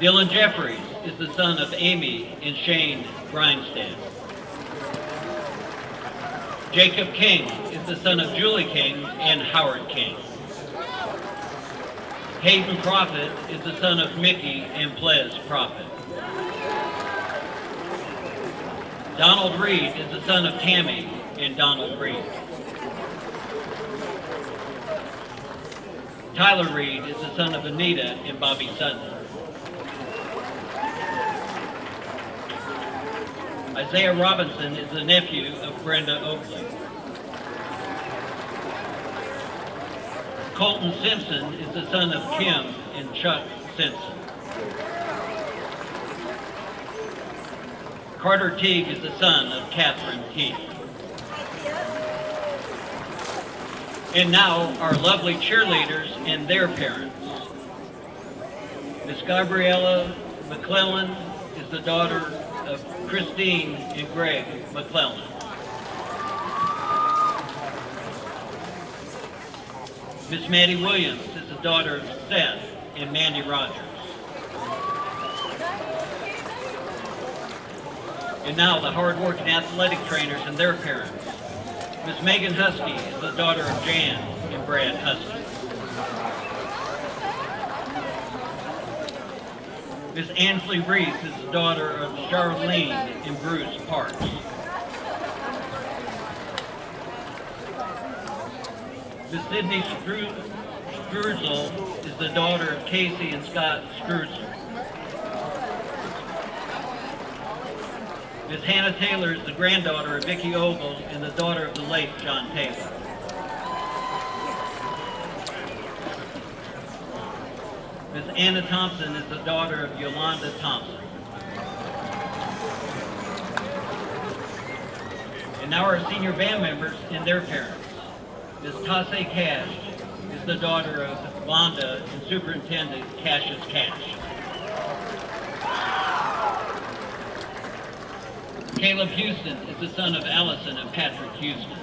Dylan Jeffries is the son of Amy and Shane Grindstead. Jacob King is the son of Julie King and Howard King. Hayden Prophet is the son of Mickey and Ples Prophet. Donald Reed is the son of Tammy and Donald Reed. Tyler Reed is the son of Anita and Bobby Sutton. Isaiah Robinson is the nephew of Brenda Oakley. Colton Simpson is the son of Kim and Chuck Simpson. Carter Teague is the son of Catherine Teague. And now our lovely cheerleaders and their parents. Miss Gabriella McClellan is the daughter of Christine and Greg McClellan. Miss Maddie Williams is the daughter of Seth and Mandy Rogers. And now the hard-working athletic trainers and their parents. Miss Megan Husky is the daughter of Jan and Brad Husky. Miss Ansley Reese is the daughter of Charlene and Bruce Parks. Miss Sydney Struzel is the daughter of Casey and Scott Struzel. Miss Hannah Taylor is the granddaughter of Vicki Ogle and the daughter of the late John Taylor. Miss Anna Thompson is the daughter of Yolanda Thompson. And now our senior band members and their parents. Miss Tasse Cash is the daughter of Vonda and Superintendent Cassius Cash. Caleb Houston is the son of Allison and Patrick Houston.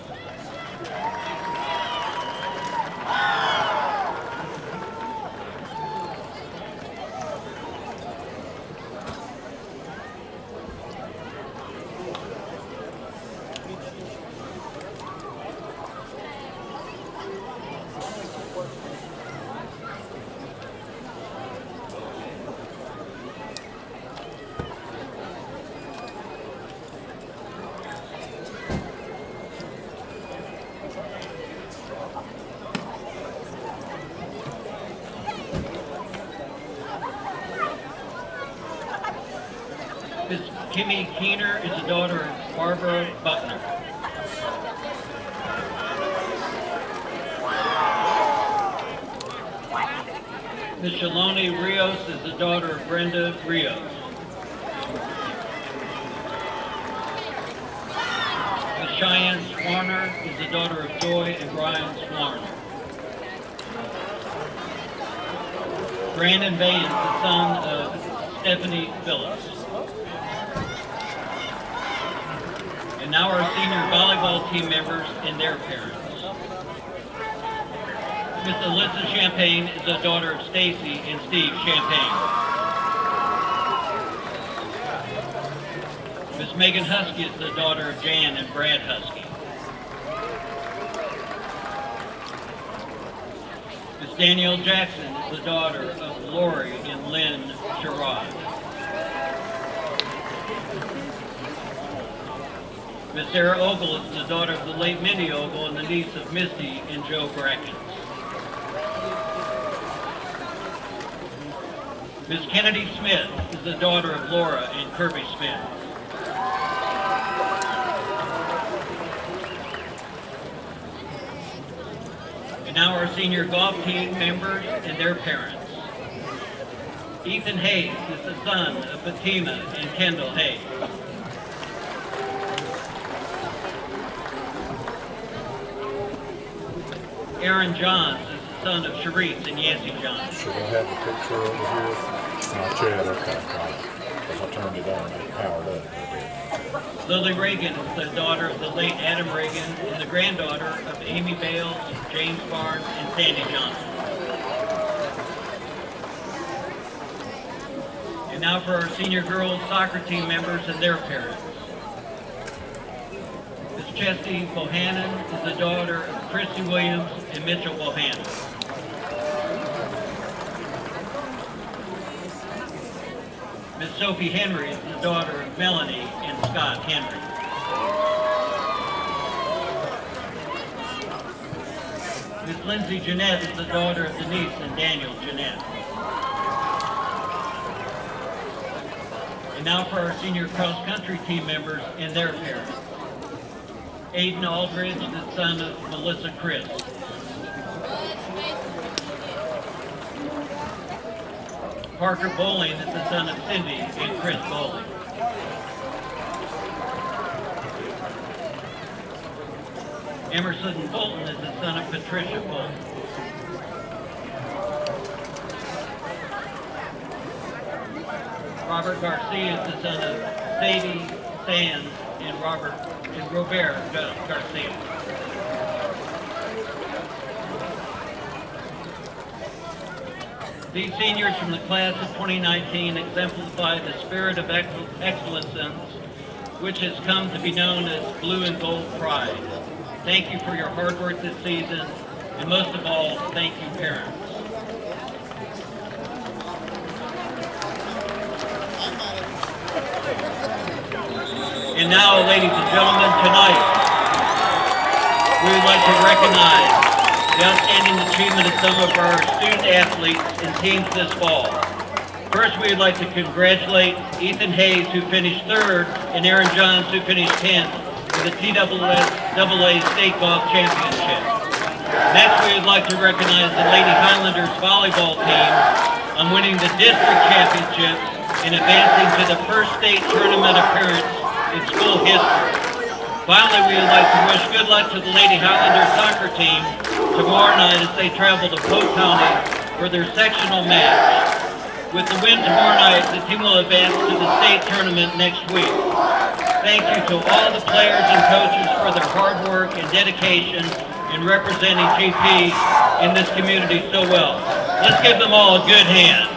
Miss Kimmy Keener is the daughter of Barbara Buckner. Miss Shaloni Rios is the daughter of Brenda Rios. Miss Cheyenne Swarner is the daughter of Joy and Brian Swarner. Brandon Bain is the son of Stephanie Phillips. And now our senior volleyball team members and their parents. Miss Alyssa Champagne is the daughter of Stacy and Steve Champagne. Miss Megan Husky is the daughter of Jan and Brad Husky. Miss Danielle Jackson is the daughter of Lori and Lynn Sherrod. Miss Sarah Ogle is the daughter of the late Mindy Ogle and the niece of Misty and Joe Brackens. Miss Kennedy Smith is the daughter of Laura and Kirby Smith. And now our senior golf team members and their parents. Ethan Hayes is the son of Fatima and Kendall Hayes. Aaron Johns is the son of Sharice and Yancy Johns. Should I have the picture over here? No, Chad, okay. Because I turned it on and it powered up. Lily Reagan is the daughter of the late Adam Reagan and the granddaughter of Amy Bales, James Barnes, and Sandy Johnson. And now for our senior girls soccer team members and their parents. Miss Chesty Bohannon is the daughter of Christy Williams and Mitchell Bohannon. Miss Sophie Henry is the daughter of Melanie and Scott Henry. Miss Lindsay Jeanette is the daughter of Denise and Daniel Jeanette. And now for our senior cross-country team members and their parents. Aiden Aldridge, the son of Melissa Chris. Parker Bowling is the son of Cindy and Chris Bowling. Emerson Bolton is the son of Patricia Bolton. Robert Garcia is the son of Sadie Sands and Robert Garcia. These seniors from the class of 2019 exemplify the spirit of excellence which has come to be known as Blue and Gold Pride. Thank you for your hard work this season, and most of all, thank you, parents. And now, ladies and gentlemen, tonight, we would like to recognize the outstanding achievement of some of our student athletes and teams this fall. First, we would like to congratulate Ethan Hayes, who finished third, and Aaron Johns, who finished 10th in the TAA State Golf Championship. Next, we would like to recognize the Lady Highlanders volleyball team on winning the district championship and advancing to the first state tournament appearance in school history. Finally, we would like to wish good luck to the Lady Highlanders soccer team tomorrow night as they travel to Polk County for their sectional match. With the win tomorrow night, the team will advance to the state tournament next week. Thank you to all the players and coaches for their hard work and dedication in representing GP in this community so well. Let's give them all a good hand.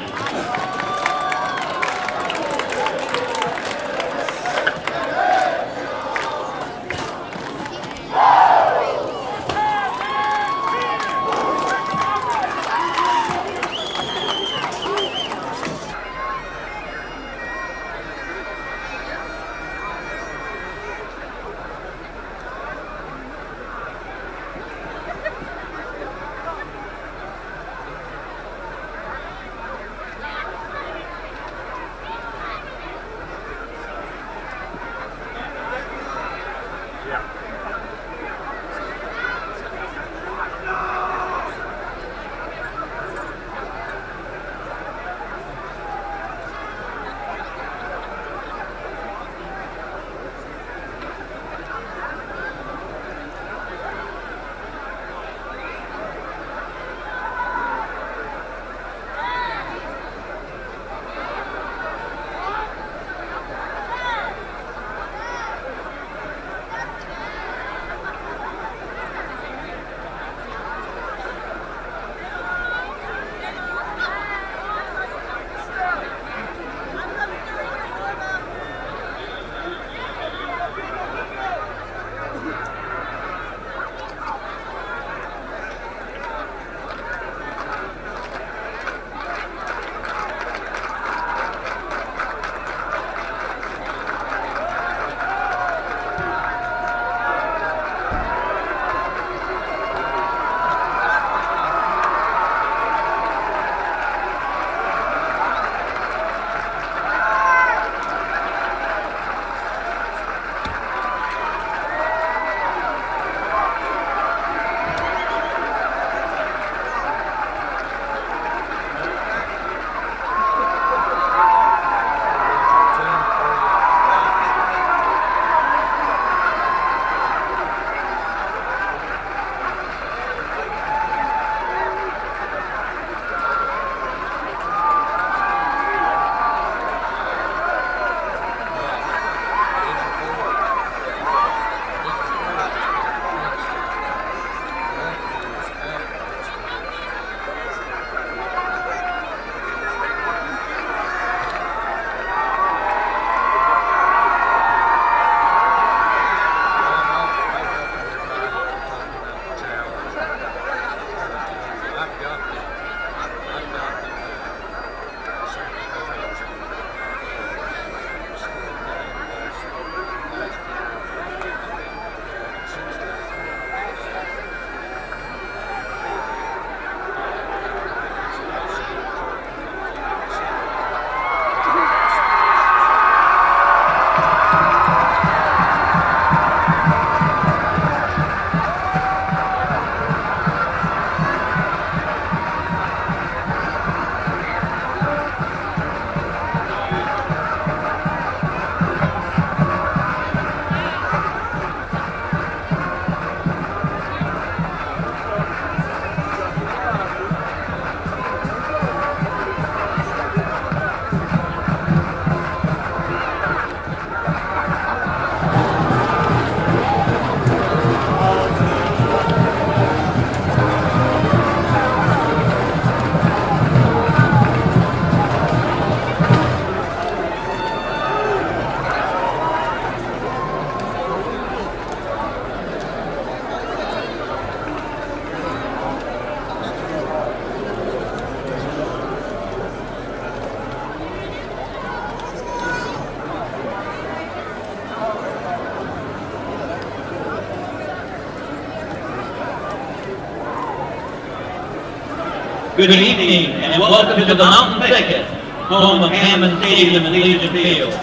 Good evening and welcome to the Mountain Thicket, home of Hammond Stadium and Legion Field.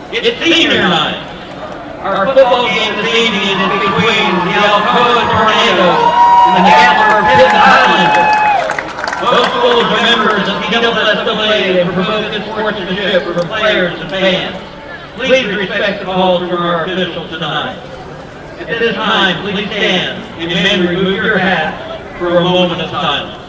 It's senior night. Our football game this evening is between the Alcoa Tornadoes and the Gatlinburg Pitt Highlanders. Both schools are members of PWSLA and promote good sportsmanship for players and fans. Please respect the calls from our officials tonight. At this time, please stand and men remove your hats for a moment of silence.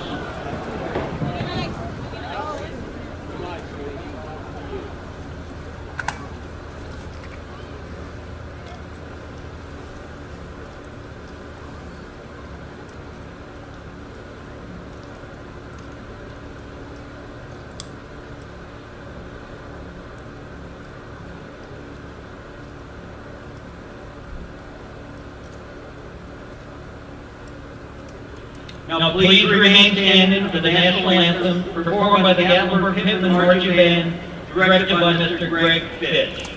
Now please remain standing for the national anthem performed by the Gatlinburg Pittman Marching Band, directed by Mr. Greg Fitch.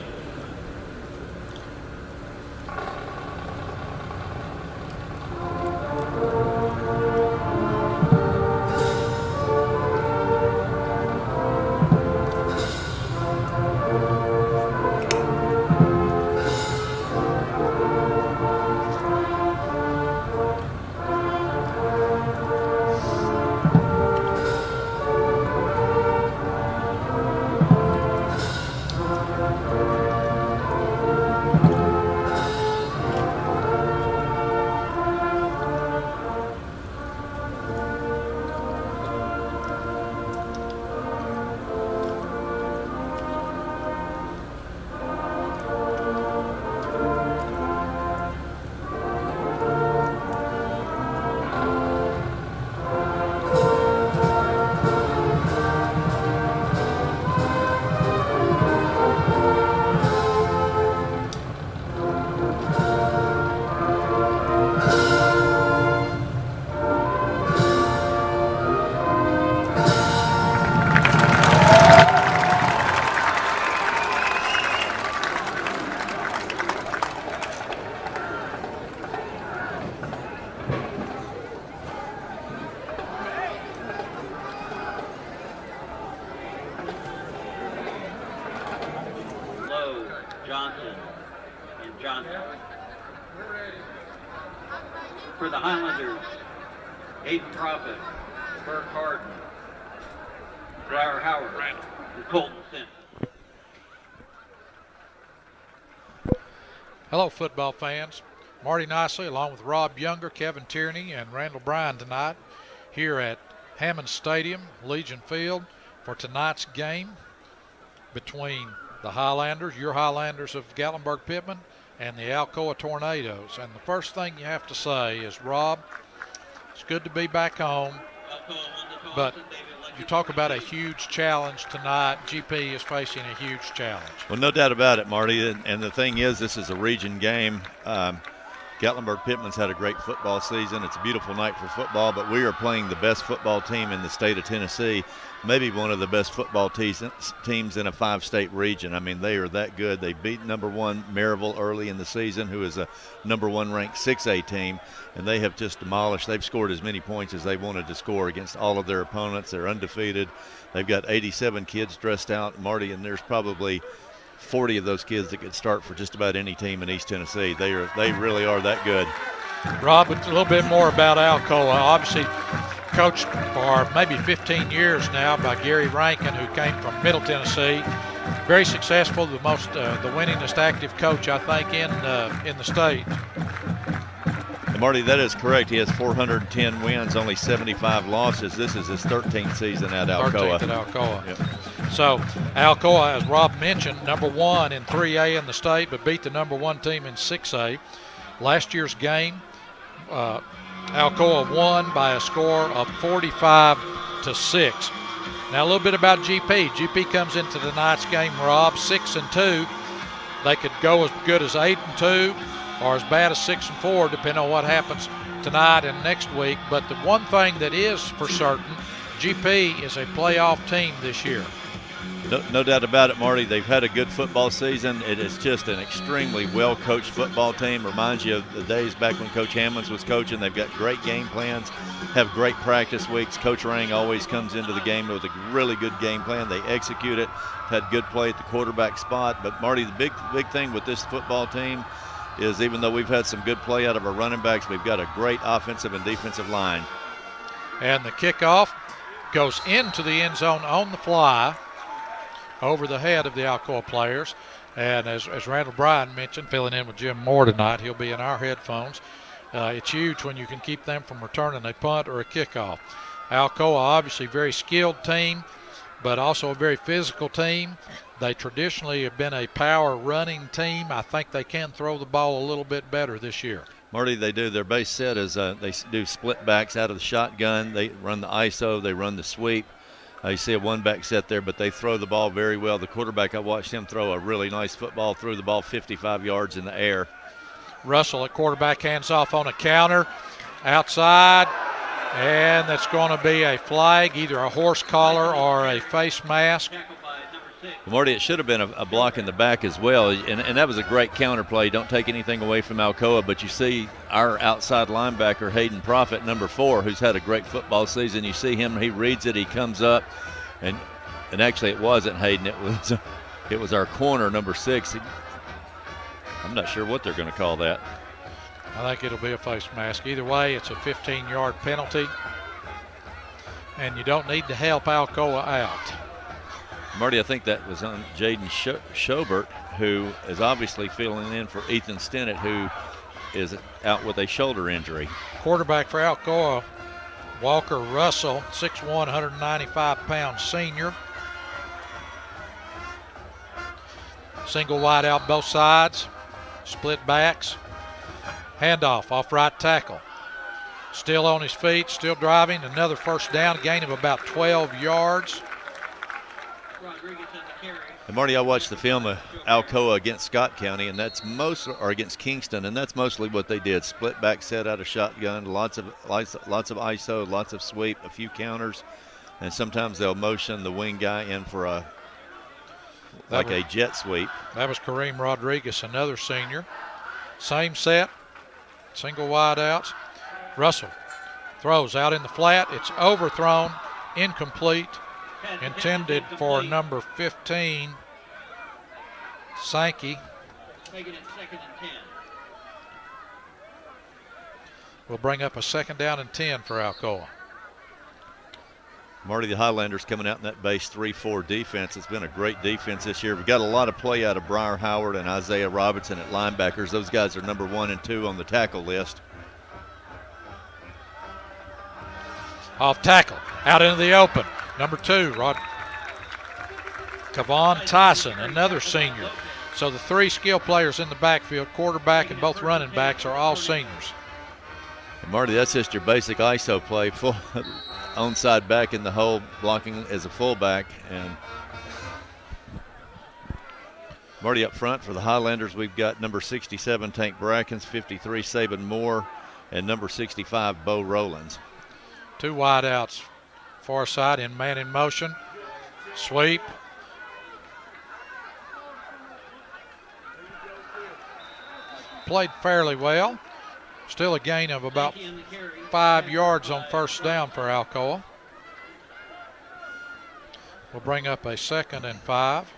Johnson, and Johnson. For the Highlanders, Hayden Prophet, Burke Harden, Briar Howard, and Colton Simpson. Hello, football fans. Marty Nicely, along with Rob Younger, Kevin Tierney, and Randall Bryan tonight here at Hammond Stadium, Legion Field, for tonight's game between the Highlanders, your Highlanders of Gatlinburg Pittman, and the Alcoa Tornadoes. And the first thing you have to say is, Rob, it's good to be back home, but you talk about a huge challenge tonight. GP is facing a huge challenge. Well, no doubt about it, Marty. And the thing is, this is a region game. Gatlinburg Pittman's had a great football season. It's a beautiful night for football, but we are playing the best football team in the state of Tennessee, maybe one of the best football teams in a 5-state region. I mean, they are that good. They beat number 1 Maryville early in the season, who is a number 1 ranked 6A team, and they have just demolished. They've scored as many points as they wanted to score against all of their opponents. They're undefeated. They've got 87 kids dressed out, Marty, and there's probably 40 of those kids that could start for just about any team in East Tennessee. They really are that good. Rob, a little bit more about Alcoa. Obviously coached for maybe 15 years now by Gary Rankin, who came from Middle Tennessee. Very successful, the winningest active coach, I think, in the state. And Marty, that is correct. He has 410 wins, only 75 losses. This is his 13th season at Alcoa. 13th at Alcoa. Yep. So Alcoa, as Rob mentioned, number 1 in 3A in the state, but beat the number 1 team in 6A. Last year's game, Alcoa won by a score of 45-6. Now a little bit about GP. GP comes into tonight's game, Rob, 6-2. They could go as good as 8-2 or as bad as 6-4, depending on what happens tonight and next week. But the one thing that is for certain, GP is a playoff team this year. No doubt about it, Marty. They've had a good football season. It is just an extremely well-coached football team. Reminds you of the days back when Coach Hammonds was coaching. They've got great game plans, have great practice weeks. Coach Rang always comes into the game with a really good game plan. They execute it. Had good play at the quarterback spot. But, Marty, the big thing with this football team is even though we've had some good play out of our running backs, we've got a great offensive and defensive line. And the kickoff goes into the end zone on the fly, over the head of the Alcoa players. And as Randall Bryan mentioned, filling in with Jim Moore tonight, he'll be in our headphones. It's huge when you can keep them from returning a punt or a kickoff. Alcoa, obviously very skilled team, but also a very physical team. They traditionally have been a power running team. I think they can throw the ball a little bit better this year. Marty, they do. Their base set is they do split backs out of the shotgun. They run the ISO. They run the sweep. You see a one-back set there, but they throw the ball very well. The quarterback, I watched him throw a really nice football, threw the ball 55 yards in the air. Russell at quarterback, hands off on a counter, outside, and that's going to be a flag, either a horse collar or a face mask. Marty, it should have been a block in the back as well, and that was a great counter play. Don't take anything away from Alcoa, but you see our outside linebacker, Hayden Profit, number 4, who's had a great football season. You see him, he reads it, he comes up, and actually it wasn't Hayden, it was our corner, number 6. I'm not sure what they're going to call that. I think it'll be a face mask. Either way, it's a 15-yard penalty, and you don't need to help Alcoa out. Marty, I think that was on Jaden Schobert, who is obviously filling in for Ethan Stinnett, who is out with a shoulder injury. Quarterback for Alcoa, Walker Russell, 6'1", 195-pound senior. Single wide out both sides, split backs. Handoff off right tackle. Still on his feet, still driving. Another first down, gain of about 12 yards. And Marty, I watched the film of Alcoa against Scott County, and that's against Kingston, and that's mostly what they did. Split back set out of shotgun, lots of ISO, lots of sweep, a few counters, and sometimes they'll motion the wing guy in for a jet sweep. That was Kareem Rodriguez, another senior. Same set, single wide outs. Russell throws out in the flat. It's overthrown, incomplete. Intended for number 15, Sankey. Making it 2nd and 10. Will bring up a 2nd down and 10 for Alcoa. Marty, the Highlanders coming out in that base 3-4 defense. It's been a great defense this year. We've got a lot of play out of Briar Howard and Isaiah Robinson at linebackers. Those guys are number 1 and 2 on the tackle list. Off tackle, out into the open. Number 2, Kavon Tyson, another senior. So the 3 skill players in the backfield, quarterback and both running backs, are all seniors. And Marty, that's just your basic ISO play, full onside back in the hole, blocking as a fullback. And Marty, up front for the Highlanders, we've got number 67, Tank Brackens, 53, Saban Moore, and number 65, Bo Rowlands. 2 wide outs. Far side in man in motion. Sweep. Played fairly well. Still a gain of about 5 yards on first down for Alcoa. We'll bring up a 2nd and 5.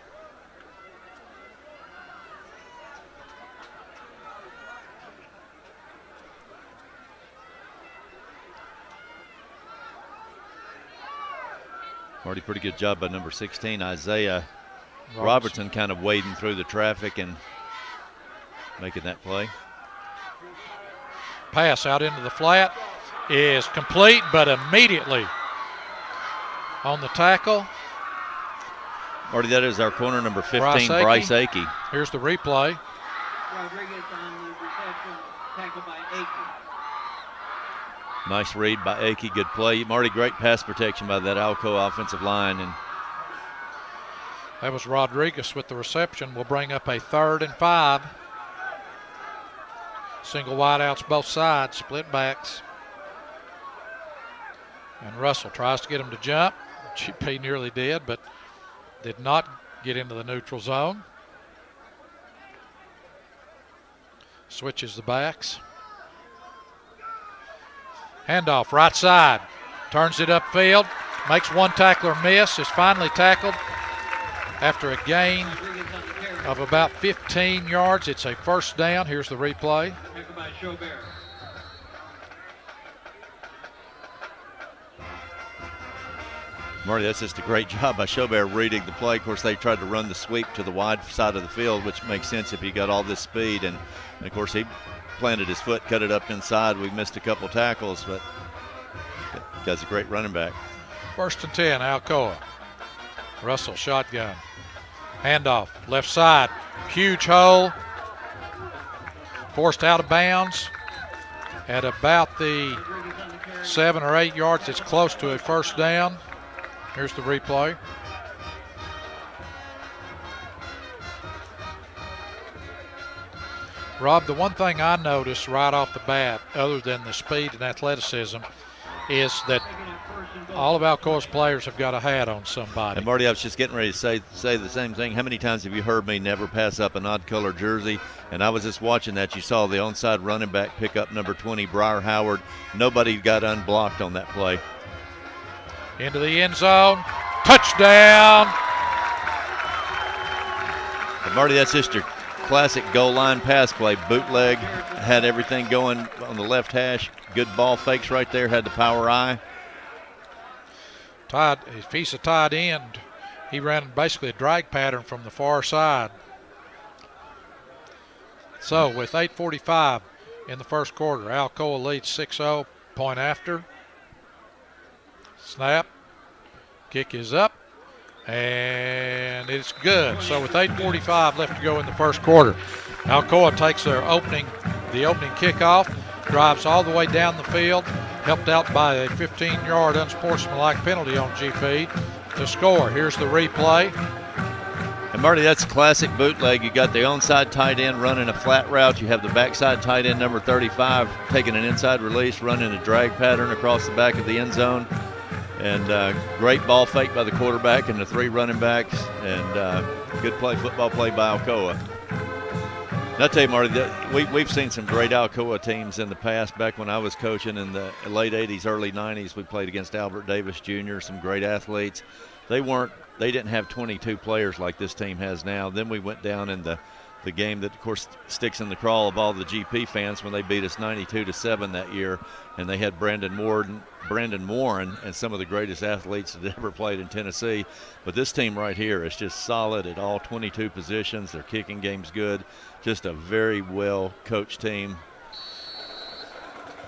Marty, pretty good job by number 16, Isaiah Robertson, kind of wading through the traffic and making that play. Pass out into the flat is complete, but immediately on the tackle. Marty, that is our corner, number 15, Bryce Bryce Akey. Here's the replay. Rodriguez on the reception, tackled by Akey. Nice read by Akey, good play. Marty, great pass protection by that Alcoa offensive line. And that was Rodriguez with the reception. We'll bring up a 3rd and 5. Single wide outs both sides, split backs. And Russell tries to get him to jump. He nearly did, but did not get into the neutral zone. Switches the backs. Handoff, right side. Turns it upfield. Makes one tackler miss. Is finally tackled after a gain of about 15 yards. It's a first down. Here's the replay. Marty, that's just a great job by Schobert reading the play. Of course, they tried to run the sweep to the wide side of the field, which makes sense if you got all this speed. And of course, he planted his foot, cut it up inside. We missed a couple tackles, but that guy's a great running back. 1st and 10, Alcoa. Russell shotgun. Handoff, left side. Huge hole. Forced out of bounds at about the 7 or 8 yards. It's close to a first down. Here's the replay. Rob, the one thing I noticed right off the bat, other than the speed and athleticism, is that all of Alcoa's players have got a hat on somebody. And Marty, I was just getting ready to say the same thing. How many times have you heard me never pass up an odd-color jersey? And I was just watching that. You saw the onside running back pick up number 20, Briar Howard. Nobody got unblocked on that play. Into the end zone. Touchdown! And Marty, that's just your classic goal line pass play. Bootleg, had everything going on the left hash. Good ball fakes right there, had the power eye. If he's a tight end, he ran basically a drag pattern from the far side. So with 8:45 in the first quarter, Alcoa leads 6-0, point after. Snap, kick is up, and it's good. So with 8:45 left to go in the first quarter, Alcoa takes the opening kickoff, drives all the way down the field, helped out by a 15-yard unsportsmanlike penalty on G-Feed to score. Here's the replay. And Marty, that's classic bootleg. You got the onside tight end running a flat route. You have the backside tight end number 35 taking an inside release, running a drag pattern across the back of the end zone. And great ball fake by the quarterback and the 3 running backs. And good football play by Alcoa. And I'll tell you, Marty, we've seen some great Alcoa teams in the past. Back when I was coaching in the late 80s, early 90s, we played against Albert Davis Jr., some great athletes. They didn't have 22 players like this team has now. Then we went down in the game that, of course, sticks in the crawl of all the GP fans when they beat us 92-7 that year. And they had Brandon Warren and some of the greatest athletes that ever played in Tennessee. But this team right here is just solid at all 22 positions. Their kicking game's good. Just a very well coached team.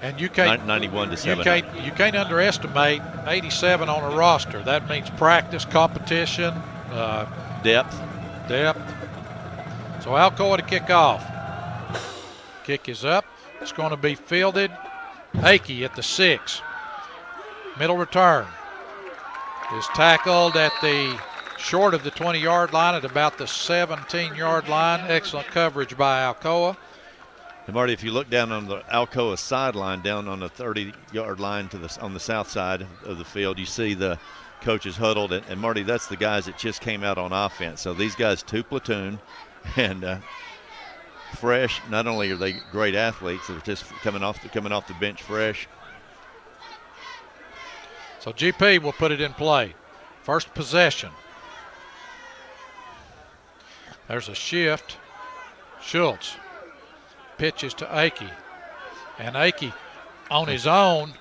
And you can't 91-7. You can't underestimate 87 on a roster. That means practice, competition, Depth. So Alcoa to kick off. Kick is up. It's going to be fielded. Akey at the 6. Middle return is tackled at the short of the 20-yard line at about the 17-yard line. Excellent coverage by Alcoa. And Marty, if you look down on the Alcoa sideline, down on the 30-yard line on the south side of the field, you see the coaches huddled. And Marty, that's the guys that just came out on offense. So these guys, 2 platoon, and fresh. Not only are they great athletes, they're just coming off the bench fresh. So GP will put it in play. First possession. There's a shift. Schultz pitches to Akey. And Akey on his own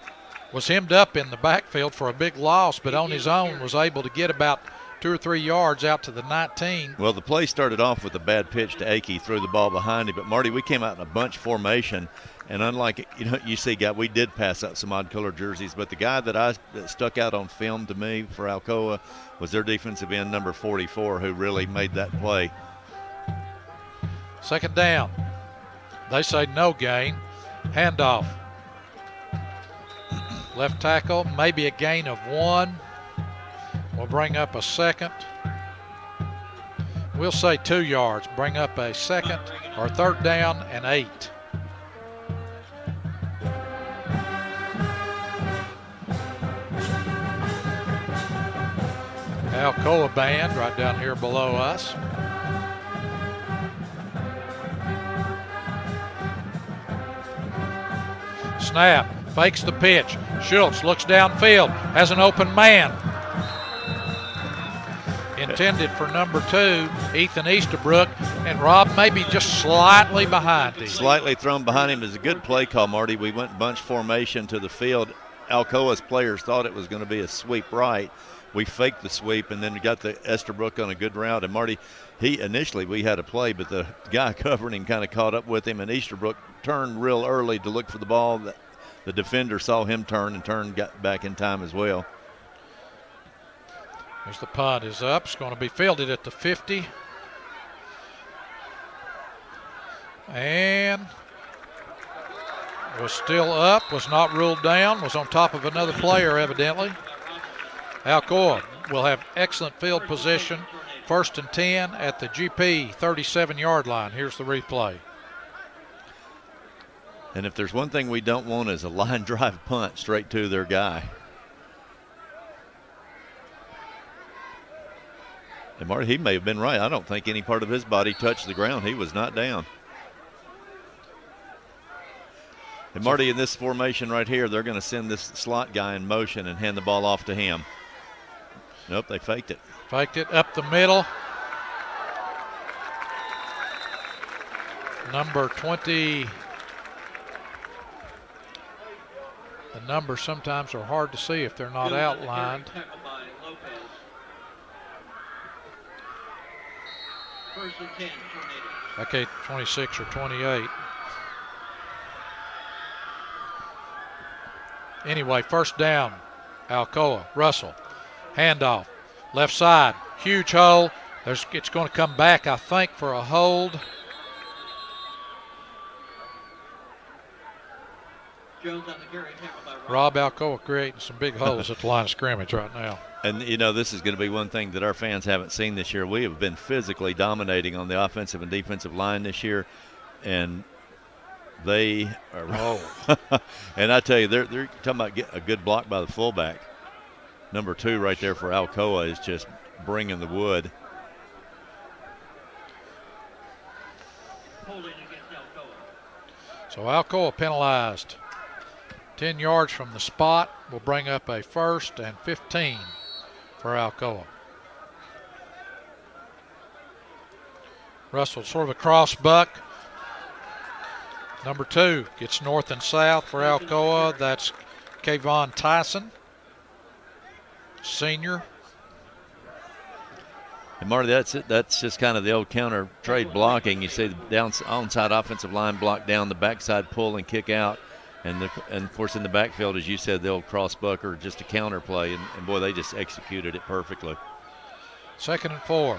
was hemmed up in the backfield for a big loss, but on his own was able to get about 2 or 3 yards out to the 19. Well, the play started off with a bad pitch to Akey, threw the ball behind him. But Marty, we came out in a bunch formation, and unlike you see, we did pass out some odd-color jerseys, but the guy that stuck out on film to me for Alcoa was their defensive end number 44, who really made that play. Second down. They say no gain. Handoff. Left tackle, maybe a gain of 1. We'll bring up a second. We'll say 2 yards. Bring up a second or third down and 8. Alcoa band right down here below us. Snap, fakes the pitch. Schultz looks downfield, has an open man. Intended for number 2, Ethan Easterbrook, and Rob maybe just slightly behind him. Slightly thrown behind him is a good play call, Marty. We went bunch formation to the field. Alcoa's players thought it was going to be a sweep right. We faked the sweep and then got the Easterbrook on a good route. And Marty, initially we had a play, but the guy covering him kind of caught up with him, and Easterbrook turned real early to look for the ball. The defender saw him turn and got back in time as well. As the punt is up, it's going to be fielded at the 50. And was still up, was not ruled down, was on top of another player evidently. Alcoa will have excellent field position. 1st and 10 at the GP 37-yard line. Here's the replay. And if there's one thing we don't want is a line drive punt straight to their guy. And Marty, he may have been right. I don't think any part of his body touched the ground. He was not down. And Marty, in this formation right here, they're going to send this slot guy in motion and hand the ball off to him. Nope, they faked it. Faked it up the middle. Number 20. The numbers sometimes are hard to see if they're not outlined. Okay, 26 or 28. Anyway, 1st down, Alcoa. Russell, handoff, left side, huge hole. It's going to come back, I think, for a hold. Rob, Alcoa creating some big holes at the line of scrimmage right now. And, you know, this is going to be one thing that our fans haven't seen this year. We have been physically dominating on the offensive and defensive line this year, and they are. Oh. And I tell you, they're talking about getting a good block by the fullback. Number 2 right there for Alcoa is just bringing the wood. So Alcoa penalized. 10 yards from the spot will bring up a 1st and 15 for Alcoa. Russell sort of a cross buck. Number 2 gets north and south for Alcoa. That's Kayvon Tyson, senior. And Marty, that's it. That's just kind of the old counter trade blocking. You see the onside offensive line block down, the backside pull and kick out. And of course in the backfield, as you said, the old cross buck or just a counter play. And boy, they just executed it perfectly. 2nd and 4.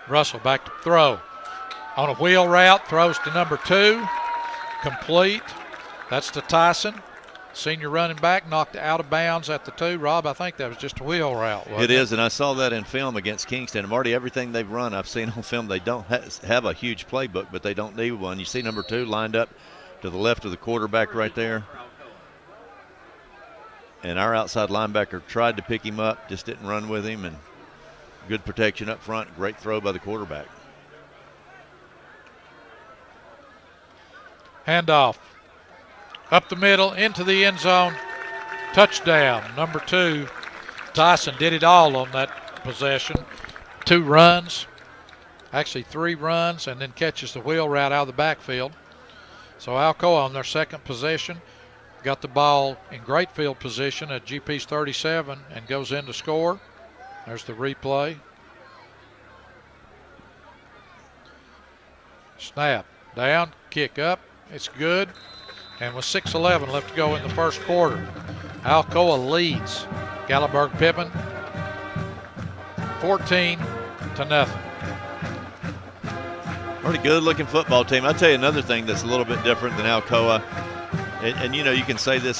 Russell back to throw. On a wheel route, throws to number 2. Complete. That's to Tyson. Senior running back, knocked out of bounds at the 2. Rob, I think that was just a wheel route. It is, and I saw that in film against Kingston. And Marty, everything they've run, I've seen on film. They don't have a huge playbook, but they don't need one. You see number 2 lined up to the left of the quarterback right there. And our outside linebacker tried to pick him up, just didn't run with him. And good protection up front, great throw by the quarterback. Handoff. Up the middle, into the end zone. Touchdown. Number 2, Tyson did it all on that possession. 2 runs, actually 3 runs, and then catches the wheel route out of the backfield. So Alcoa on their 2nd possession got the ball in great field position at GP's 37 and goes in to score. There's the replay. Snap, down, kick up, it's good. And with 6:11 left to go in the 1st quarter, Alcoa leads Gatlinburg Pippin 14-0. Pretty good looking football team. I'll tell you another thing that's a little bit different than Alcoa. And you know, you can say the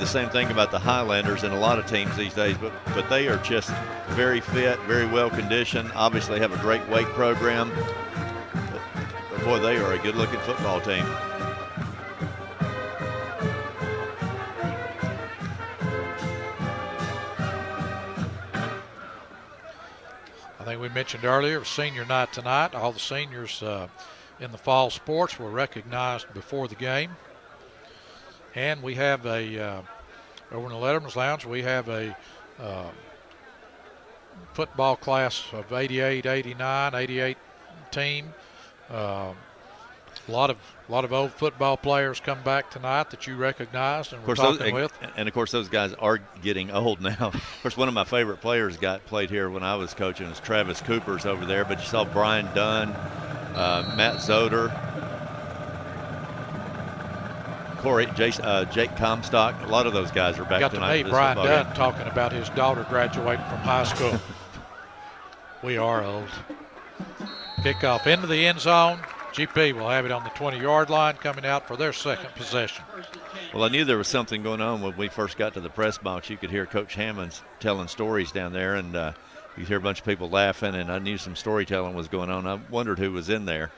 same thing about the Highlanders and a lot of teams these days, but they are just very fit, very well conditioned, obviously have a great weight program. But boy, they are a good looking football team. think we mentioned earlier, senior night tonight. All the seniors in the fall sports were recognized before the game. And we have over in the Letterman's Lounge, we have a football class of 88, 89, 88 team. A lot of old football players come back tonight that you recognized and we're talking with. And of course, those guys are getting old now. Of course, one of my favorite players played here when I was coaching was Travis Cooper's over there. But you saw Brian Dunn, Matt Zoder, Jake Comstock. A lot of those guys are back Got tonight. to meet Brian Dunn talking about his daughter graduating from high school. We are old. Kickoff into the end zone. GP will have it on the 20-yard line, coming out for their second possession. Well, I knew there was something going on when we first got to the press box. You could hear Coach Hammonds telling stories down there, and you could hear a bunch of people laughing, and I knew some storytelling was going on. I wondered who was in there.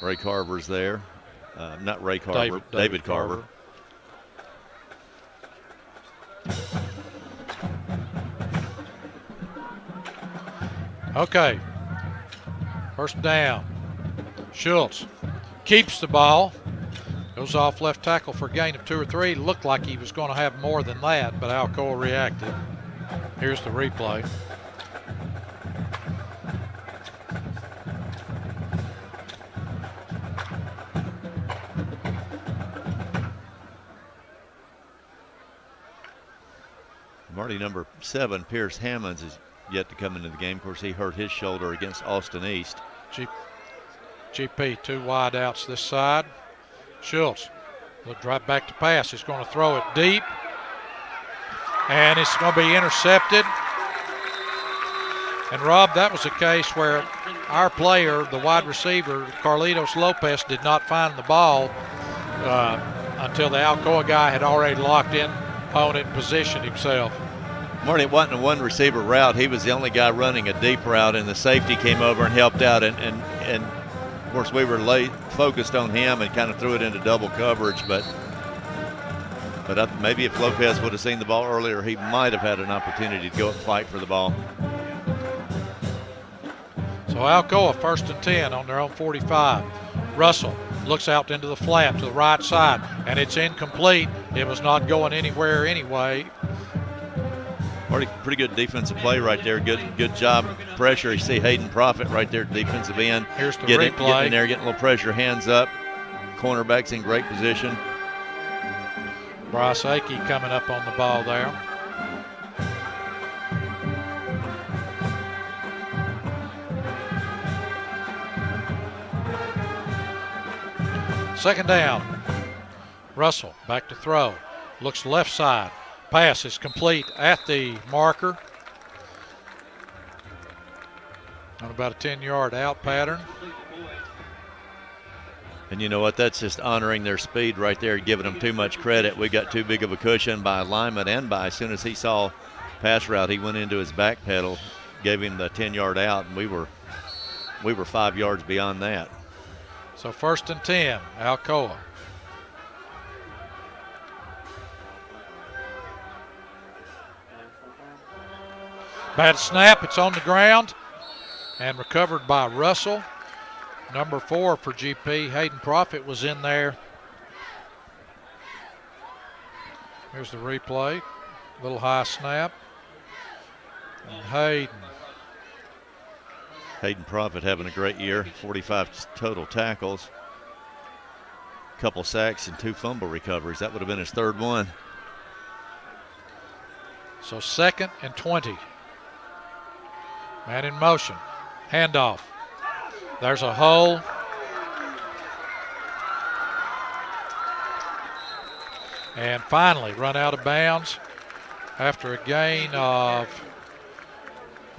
Ray Carver's there. Not Ray Carver, David Carver. Okay. First down. Schultz keeps the ball. Goes off left tackle for a gain of 2 or 3. Looked like he was going to have more than that, but Alcoa reacted. Here's the replay. Marty, number 7, Pierce Hammonds, is yet to come into the game. Of course, he hurt his shoulder against Austin East. GP 2 wide outs this side. Schultz looked right back to pass. He's going to throw it deep. And it's going to be intercepted. And Rob, that was a case where our player, the wide receiver, Carlitos Lopez, did not find the ball until the Alcoa guy had already locked in on it and positioned himself. Marty, it wasn't a one receiver route. He was the only guy running a deep route, and the safety came over and helped out. And of course, we were focused on him and kind of threw it into double coverage. But maybe if Lopez would have seen the ball earlier, he might have had an opportunity to go and fight for the ball. So Alcoa 1st and 10 on their own 45. Russell looks out into the flat to the right side, and it's incomplete. It was not going anywhere anyway. Marty, pretty good defensive play right there. Good job. Pressure. You see Hayden Profit right there, defensive end. Here's the replay. Getting in there, getting a little pressure, hands up. Cornerback's in great position. Bryce Akey coming up on the ball there. Second down. Russell back to throw. Looks left side. Pass is complete at the marker. On about a 10-yard out pattern. And you know what? That's just honoring their speed right there, giving them too much credit. We got too big of a cushion by alignment and as soon as he saw pass route, he went into his back pedal, gave him the 10-yard out, and we were 5 yards beyond that. So 1st and 10, Alcoa. Bad snap, it's on the ground and recovered by Russell. Number 4 for GP, Hayden Profit, was in there. Here's the replay. Little high snap. And Hayden Profit having a great year, 45 total tackles, a couple sacks and 2 fumble recoveries. That would have been his 3rd one. So 2nd and 20. Man in motion. Handoff. There's a hole. And finally run out of bounds after a gain of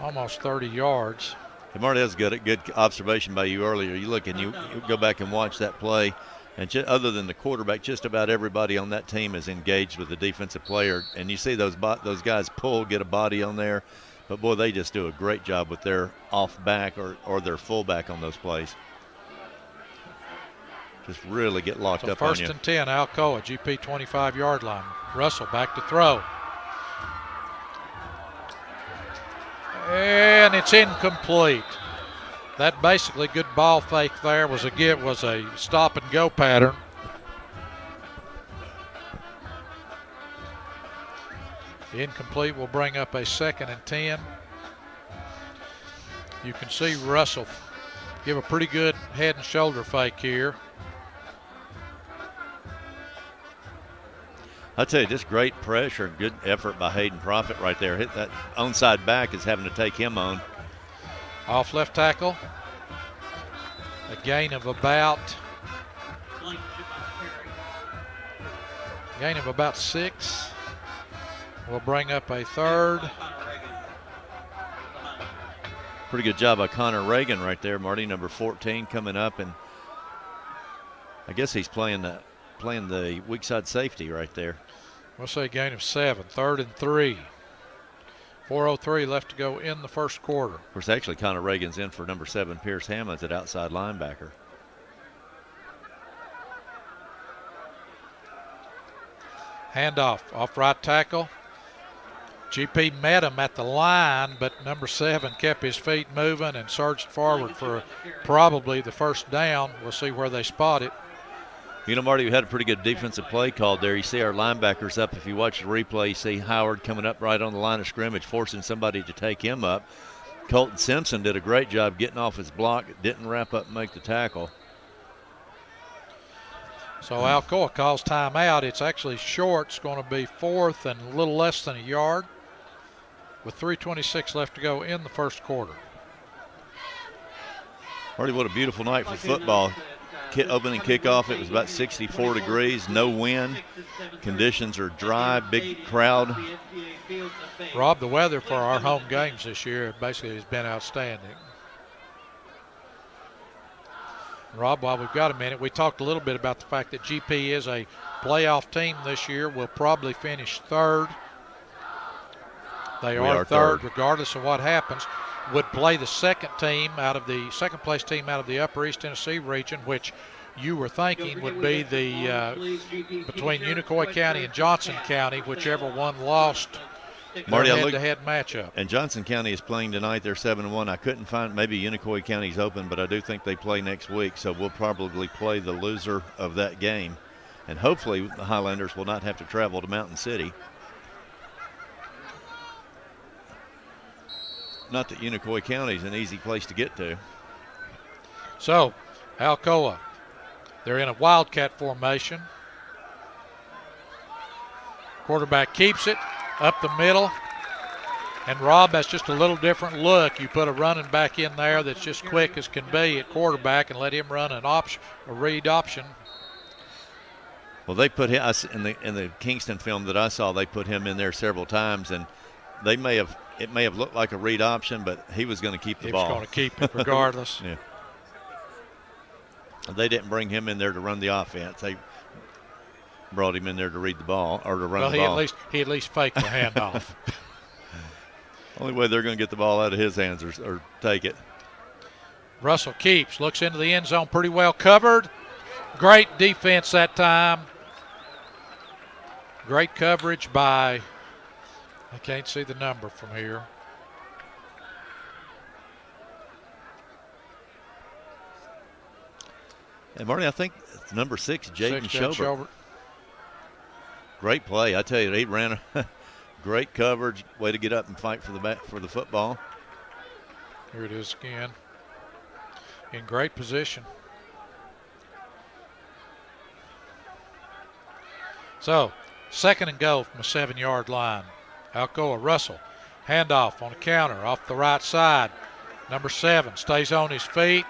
almost 30 yards. Hey, Marty, that's good observation by you earlier. You look and you go back and watch that play, and other than the quarterback, just about everybody on that team is engaged with the defensive player. And you see those guys pull, get a body on there. But, boy, they just do a great job with their off back or their fullback on those plays. Just really get locked up on you. 1st and 10, Alcoa, GP 25-yard line. Russell back to throw. And it's incomplete. That basically good ball fake there was a stop and go pattern. Incomplete will bring up a 2nd and 10. You can see Russell give a pretty good head and shoulder fake here. I tell you, just great pressure and good effort by Hayden Profit right there. Hit that onside back is having to take him on. Off left tackle. A gain of about 6. We'll bring up a 3rd. Pretty good job by Connor Reagan right there, Marty, number 14 coming up, and I guess he's playing the weak side safety right there. We'll say a gain of 7, 3rd and 3. 4:03 left to go in the first quarter. Of course, actually, Connor Reagan's in for number 7, Pierce Hammonds, at outside linebacker. Handoff off right tackle. GP met him at the line, but number 7 kept his feet moving and surged forward for probably the first down. We'll see where they spot it. You know, Marty, we had a pretty good defensive play called there. You see our linebackers up. If you watch the replay, you see Howard coming up right on the line of scrimmage, forcing somebody to take him up. Colton Simpson did a great job getting off his block. Didn't wrap up and make the tackle. So Alcoa calls timeout. It's actually short. It's going to be 4th and a little less than a yard with 3:26 left to go in the first quarter. Marty, what a beautiful night for football. Opening kickoff, it was about 64 degrees, no wind. Conditions are dry, big crowd. Rob, the weather for our home games this year basically has been outstanding. Rob, while we've got a minute, we talked a little bit about the fact that GP is a playoff team this year. Will probably finish 3rd. They are 3rd regardless of what happens. Would play the second place team out of the Upper East Tennessee region, which you were thinking would be the between Unicoi County and Johnson County, whichever one lost Marty, their head-to-head matchup. And Johnson County is playing tonight. They're 7-1. I couldn't find, maybe Unicoi County's open, but I do think they play next week, so we'll probably play the loser of that game. And hopefully the Highlanders will not have to travel to Mountain City. Not that Unicoi County is an easy place to get to. So, Alcoa, they're in a wildcat formation. Quarterback keeps it up the middle. And Rob, that's just a little different look. You put a running back in there that's just quick as can be at quarterback and let him run a read option. Well, they put him in the Kingston film that I saw. They put him in there several times, and it may have looked like a read option, but he was going to keep the ball. He was going to keep it regardless. Yeah. They didn't bring him in there to run the offense. They brought him in there to read the ball or to run the ball. He at least faked the handoff. Only way they're going to get the ball out of his hands or take it. Russell keeps, looks into the end zone, pretty well covered. Great defense that time. Great coverage by, I can't see the number from here. And Marty, I think it's number 6, Jaden Jaden Schobert. Great play. I tell you, he ran a great coverage. Way to get up and fight for the football. Here it is again. In great position. So, 2nd and goal from a 7-yard line. Alcoa, Russell, handoff on a counter off the right side. Number 7 stays on his feet.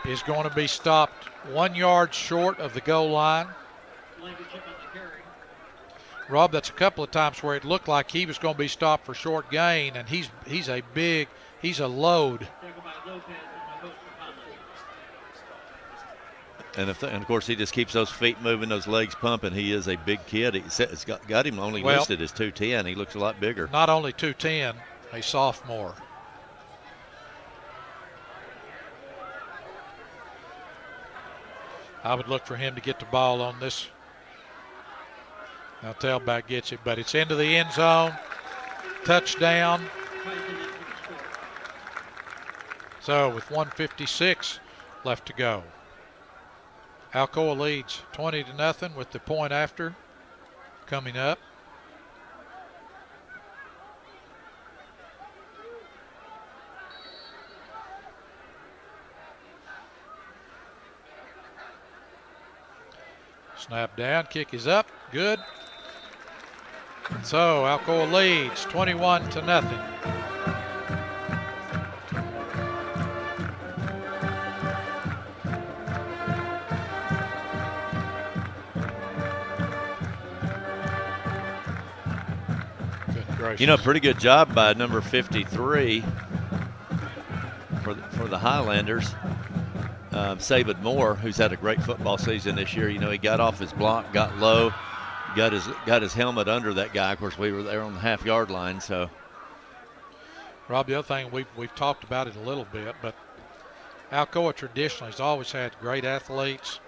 Is going to be stopped 1 yard short of the goal line. Rob, that's a couple of times where it looked like he was going to be stopped for short gain, and he's a load. And of course, he just keeps those feet moving, those legs pumping. He is a big kid. It's got him only listed as 210. He looks a lot bigger. Not only 210, a sophomore. I would look for him to get the ball on this. Now tailback gets it, but it's into the end zone. Touchdown. So with 1:56 left to go, Alcoa leads 20-0 with the point after coming up. Snap down, kick is up, good. So Alcoa leads 21-0. You know, pretty good job by number 53 for the Highlanders. Sabin Moore, who's had a great football season this year. You know, he got off his block, got low, got his helmet under that guy. Of course, we were there on the half-yard line. So, Rob, the other thing we've talked about it a little bit, but Alcoa traditionally has always had great athletes,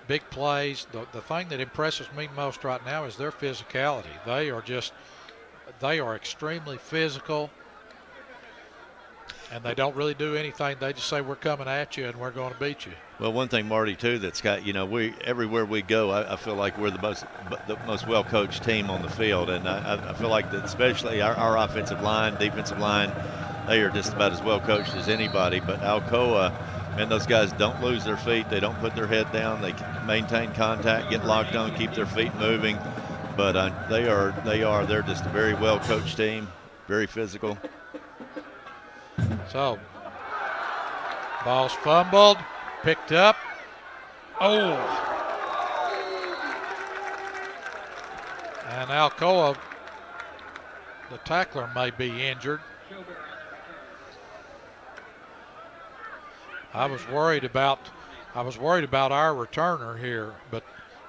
big plays. The thing that impresses me most right now is their physicality. They are extremely physical, and they don't really do anything. They just say, we're coming at you and we're going to beat you. Well, one thing, Marty, too, that's got, you know, everywhere we go, I feel like we're the most well-coached team on the field. And I feel like that especially our offensive line, defensive line, they are just about as well-coached as anybody. But Alcoa, man, those guys don't lose their feet. They don't put their head down. They maintain contact, get locked on, keep their feet moving. But they're just a very well-coached team, very physical. So, ball's fumbled, picked up. Oh! And Alcoa, the tackler may be injured. I was worried about our returner here, but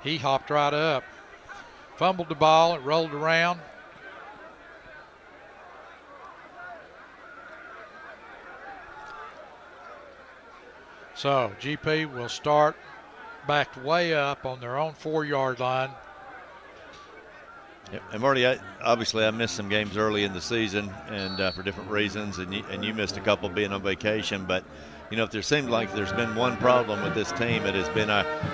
he hopped right up. Fumbled the ball, it rolled around. So GP will start backed way up on their own 4-yard line. Yep. And Marty, I missed some games early in the season and for different reasons, and you missed a couple being on vacation. But you know, if there seems like there's been one problem with this team, it has been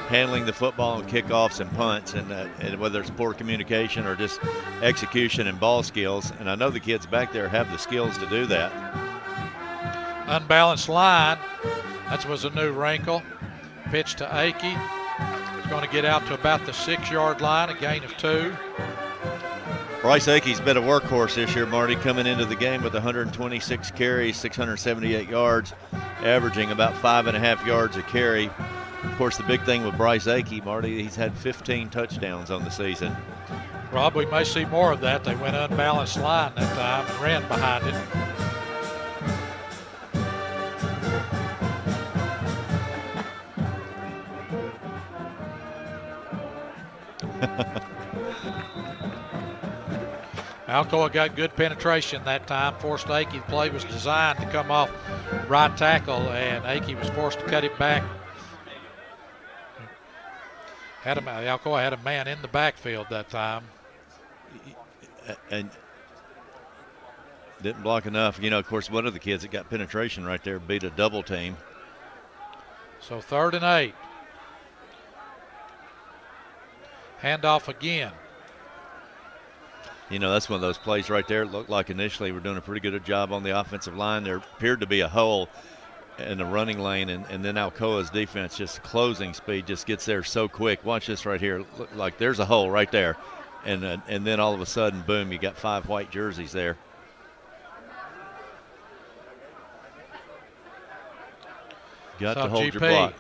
handling the football and kickoffs and punts, and whether it's poor communication or just execution and ball skills. And I know the kids back there have the skills to do that. Unbalanced line. That was a new wrinkle. Pitch to Akey. He's going to get out to about the 6-yard line, a gain of 2. Bryce Akey's been a workhorse this year, Marty, coming into the game with 126 carries, 678 yards, averaging about 5.5 yards a carry. Of course, the big thing with Bryce Akey, Marty, he's had 15 touchdowns on the season. Rob, we may see more of that. They went unbalanced line that time and ran behind it. Alcoa got good penetration that time, forced Akey. The play was designed to come off right tackle, and Akey was forced to cut it back. Alcoa had a man in the backfield that time. And didn't block enough. You know, of course, one of the kids that got penetration right there beat a double team. So 3rd and 8. Handoff again. You know, that's one of those plays right there. It looked like initially we're doing a pretty good job on the offensive line. There appeared to be a hole in the running lane, and then Alcoa's defense, just closing speed, just gets there so quick. Watch this right here. Look like there's a hole right there. And then all of a sudden, boom, you got 5 white jerseys there. Got to hold your block.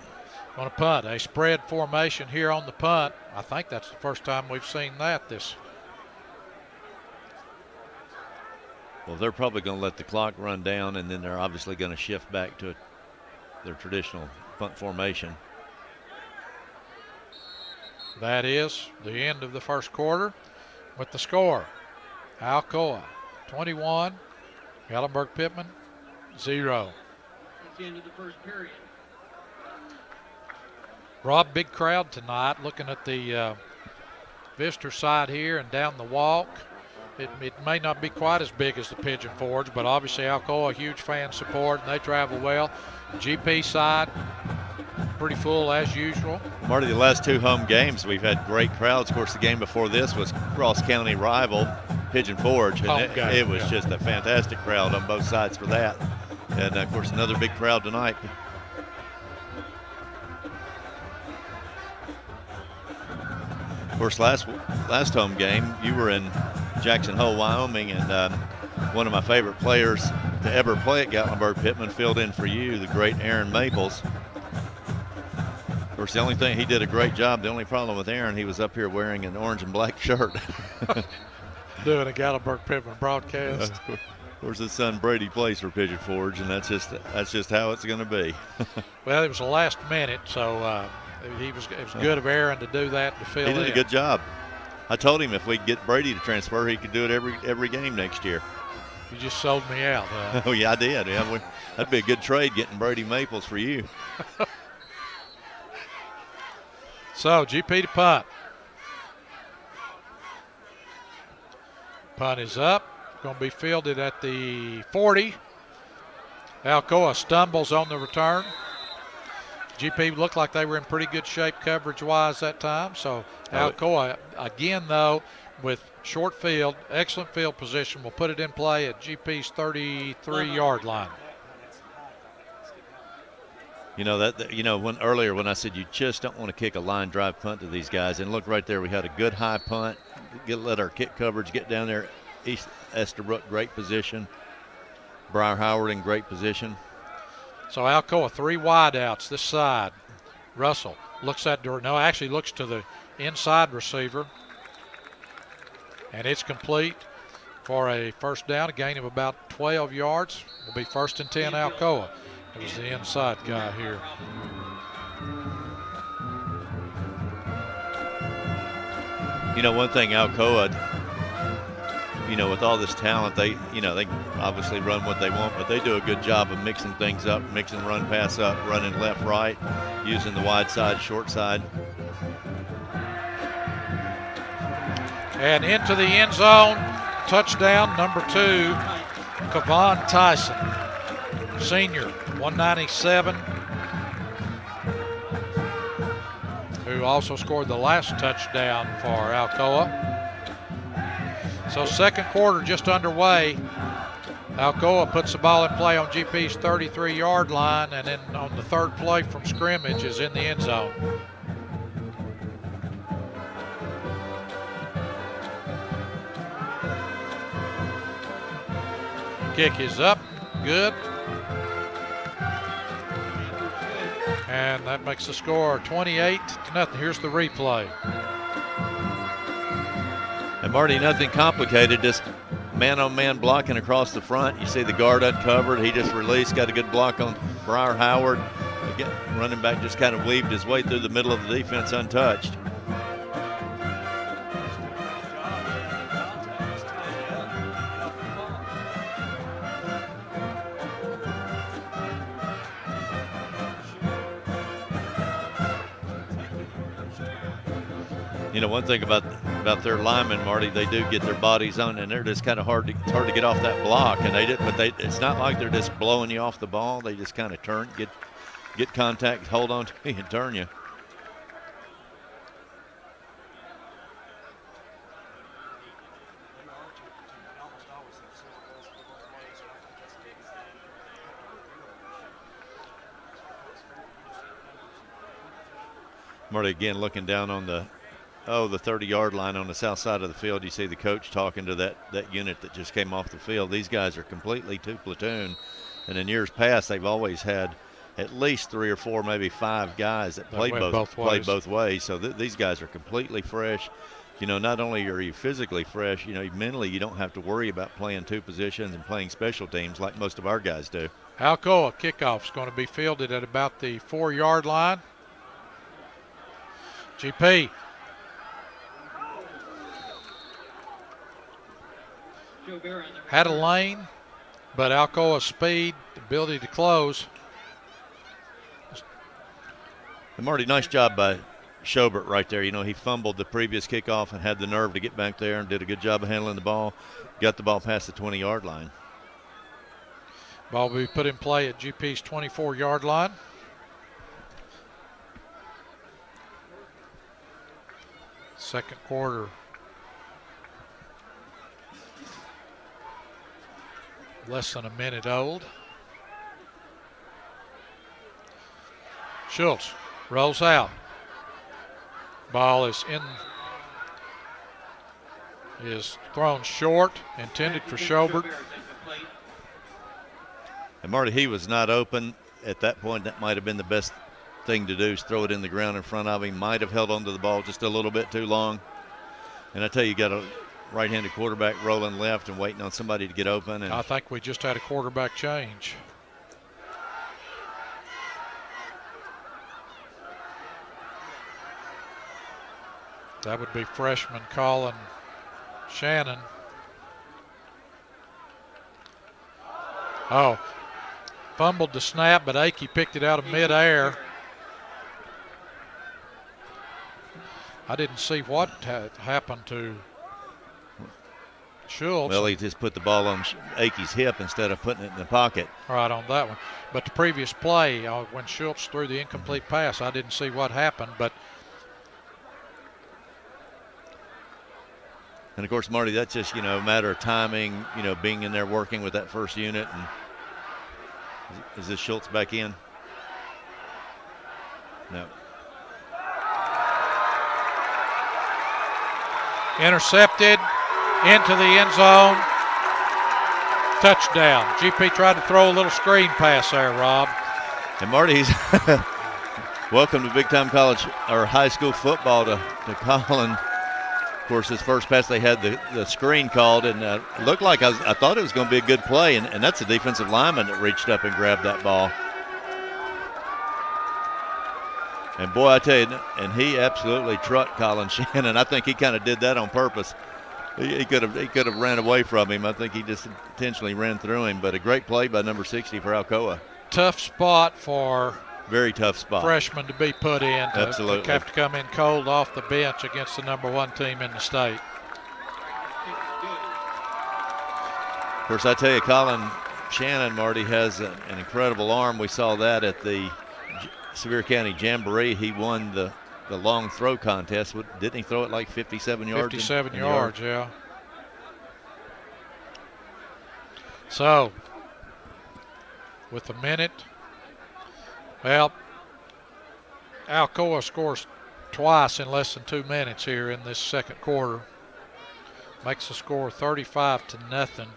On a punt, a spread formation here on the punt. I think that's the first time we've seen that this. Well, they're probably going to let the clock run down, and then they're obviously going to shift back to their traditional punt formation. That is the end of the first quarter with the score. Alcoa 21, Gatlinburg-Pittman 0. That's the end of the first period. Rob, big crowd tonight. Looking at the visitor side here and down the walk, it may not be quite as big as the Pigeon Forge, but obviously Alcoa, huge fan support, and they travel well. GP side, pretty full as usual. Marty, the last 2 home games, we've had great crowds. Of course, the game before this was cross-county rival Pigeon Forge, and it was just a fantastic crowd on both sides for that. And, of course, another big crowd tonight. Of course, last home game, you were in Jackson Hole, Wyoming, and one of my favorite players to ever play at Gatlinburg-Pittman filled in for you, the great Aaron Maples. Of course, the only thing, he did a great job. The only problem with Aaron, he was up here wearing an orange and black shirt. Doing a Gatlinburg-Pittman broadcast. Of course, his son Brady plays for Pigeon Forge, and that's just how it's going to be. Well, it was the last minute, so it was good of Aaron to do that, to fill in. He did a good job. I told him if we could get Brady to transfer, he could do it every game next year. You just sold me out, huh? Oh, yeah, I did. Yeah, that'd be a good trade, getting Brady Maples for you. So, GP to punt. Punt is up. Going to be fielded at the 40. Alcoa stumbles on the return. GP looked like they were in pretty good shape coverage-wise that time. So Alcoa, again, though, with short field, excellent field position, will put it in play at GP's 33-yard line. You know, earlier when I said you just don't want to kick a line drive punt to these guys, and look right there, we had a good high punt. Let our kick coverage get down there. East Estabrook, great position. Briar Howard in great position. So Alcoa, 3 wideouts this side. Russell looks actually looks to the inside receiver. And it's complete for a first down, a gain of about 12 yards. Will be 1st and 10 Alcoa. It was the inside guy here. You know, one thing Alcoa, with all this talent, they obviously run what they want, but they do a good job of mixing things up, mixing run pass up, running left, right, using the wide side, short side. And into the end zone, touchdown number 2, Kevon Tyson, senior, 197, who also scored the last touchdown for Alcoa. So second quarter just underway. Alcoa puts the ball in play on GP's 33-yard line, and then on the third play from scrimmage is in the end zone. Kick is up, good. And that makes the score 28-0. Here's the replay. And Marty, nothing complicated, just man-on-man blocking across the front. You see the guard uncovered. He just released, got a good block on Briar Howard. Again, running back just kind of weaved his way through the middle of the defense untouched. You know, one thing about their linemen, Marty, they do get their bodies on, and they're just kind of hard to get off that block. And it's not like they're just blowing you off the ball. They just kind of turn, get contact, hold on to you, and turn you. Marty again looking down on the 30-yard line on the south side of the field. You see the coach talking to that unit that just came off the field. These guys are completely two platoon, and in years past they've always had at least 3 or 4, maybe 5 guys that play both ways. So these guys are completely fresh. You know, not only are you physically fresh, you know, mentally you don't have to worry about playing 2 positions and playing special teams like most of our guys do. Alcoa kickoff is going to be fielded at about the 4-yard line. GP. Had a lane, but Alcoa's speed, ability to close. And Marty, nice job by Schobert right there. You know, he fumbled the previous kickoff and had the nerve to get back there and did a good job of handling the ball. Got the ball past the 20-yard line. Ball will be put in play at GP's 24-yard line. Second quarter. Less than a minute old. Schultz rolls out. Ball is thrown short, intended for Schobert. And Marty, he was not open at that point. That might have been the best thing to do, is throw it in the ground in front of him. Might have held onto the ball just a little bit too long. And I tell you, you got a right-handed quarterback rolling left and waiting on somebody to get open. And I think we just had a quarterback change. That would be freshman Colin Shannon. Oh, fumbled the snap, but Akey picked it out of midair. I didn't see what happened to Schultz. Well, he just put the ball on Akey's hip instead of putting it in the pocket. Right on that one. But the previous play, when Schultz threw the incomplete pass, I didn't see what happened, but and of course, Marty, that's just, you know, a matter of timing, you know, being in there working with that first unit. And is this Schultz back in? No. intercepted into the end zone. Touchdown. GP tried to throw a little screen pass there, Rob. And Marty's welcome to big time college or high school football to Colin. Of course, his first pass, they had the screen called, and it looked like I thought it was going to be a good play, and that's a defensive lineman that reached up and grabbed that ball. And boy, I tell you, and he absolutely trucked Colin Shannon. I think he kind of did that on purpose. He could have ran away from him. I think he just intentionally ran through him. But a great play by number 60 for Alcoa. Tough spot for very tough spot. Freshman to be put in. Absolutely. To have to come in cold off the bench against the number one team in the state. Of course, I tell you, Colin Shannon, Marty, has an incredible arm. We saw that at the Sevier County Jamboree. He won the long throw contest. Didn't he throw it like 57 yards? 57 yards, yeah. So, with a minute, well, Alcoa scores twice in less than 2 minutes here in this second quarter. Makes the score 35-0.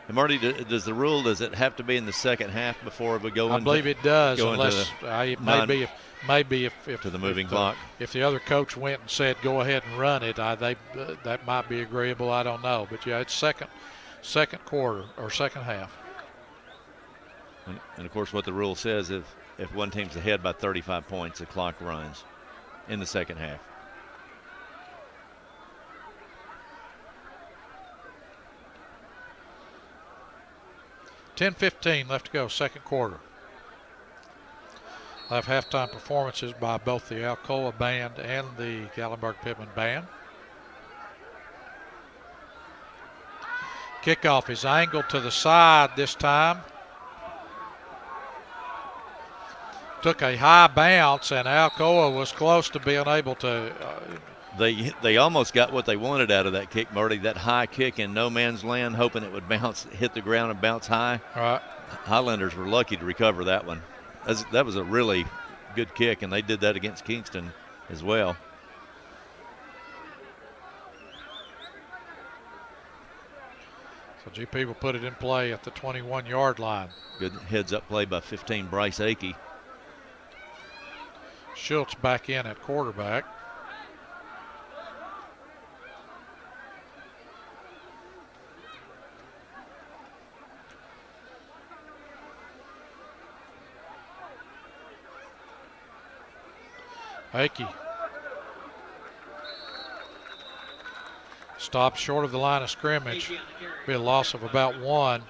And Marty, does it have to be in the second half before we go into? I believe it does, unless it maybe if to the moving clock. If the other coach went and said go ahead and run it, that might be agreeable. I don't know, but yeah, it's second quarter or second half. And of course, what the rule says, if one team's ahead by 35 points, the clock runs in the second half. $10:15 left to go, second quarter. We'll have halftime performances by both the Alcoa band and the Gatlinburg-Pittman band. Kickoff is angled to the side this time. Took a high bounce, and Alcoa was close to being able to. They almost got what they wanted out of that kick, Marty. That high kick in no man's land, hoping it would hit the ground and bounce high. All right. Highlanders were lucky to recover that one. That was a really good kick, and they did that against Kingston as well. So GP will put it in play at the 21-yard line. Good heads-up play by 15, Bryce Akey. Schultz back in at quarterback. Akey stopped short of the line of scrimmage. Be a loss of about 1.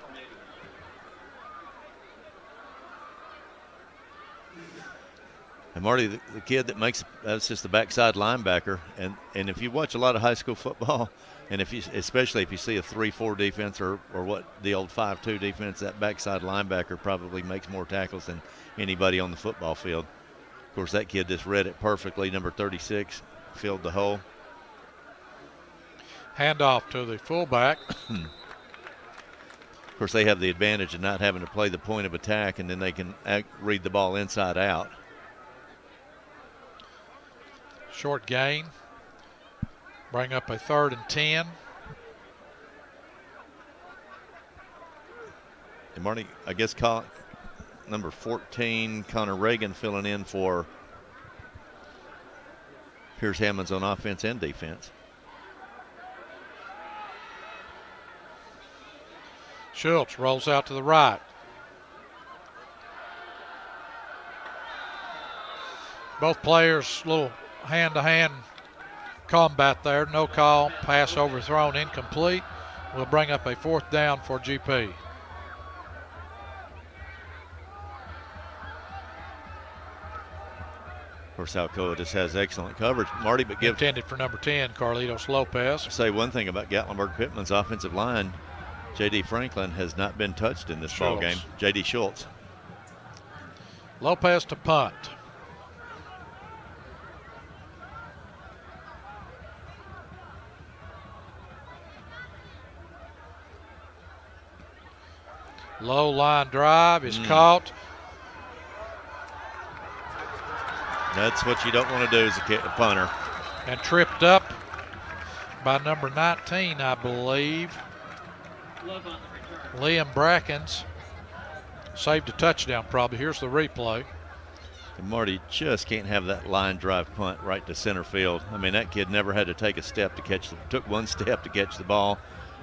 And Marty, the kid that makes that's just the backside linebacker, and if you watch a lot of high school football, and especially if you see a 3-4 defense or what the old 5-2 defense, that backside linebacker probably makes more tackles than anybody on the football field. Of course, that kid just read it perfectly. Number 36 filled the hole. Handoff to the fullback. Of course, they have the advantage of not having to play the point of attack, and then they can read the ball inside out. Short gain. Bring up a 3rd and 10. And Marty, I guess number 14, Connor Reagan, filling in for Pierce Hammonds on offense and defense. Schultz rolls out to the right. Both players, little hand-to-hand combat there. No call. Pass overthrown, incomplete. Will bring up a 4th down for GP. Of course, Alcoa just has excellent coverage, Marty, but Intended for number 10, Carlitos Lopez. say one thing about Gatlinburg-Pittman's offensive line. J.D. Franklin has not been touched in this ball game. J.D. Schultz. Lopez to punt. Low line drive is caught. That's what you don't want to do as a punter. And tripped up by number 19, I believe. Love on the return. Liam Brackens saved a touchdown probably. Here's the replay. And Marty just can't have that line drive punt right to center field. I mean, that kid never had to take a step to catch took one step to catch the ball,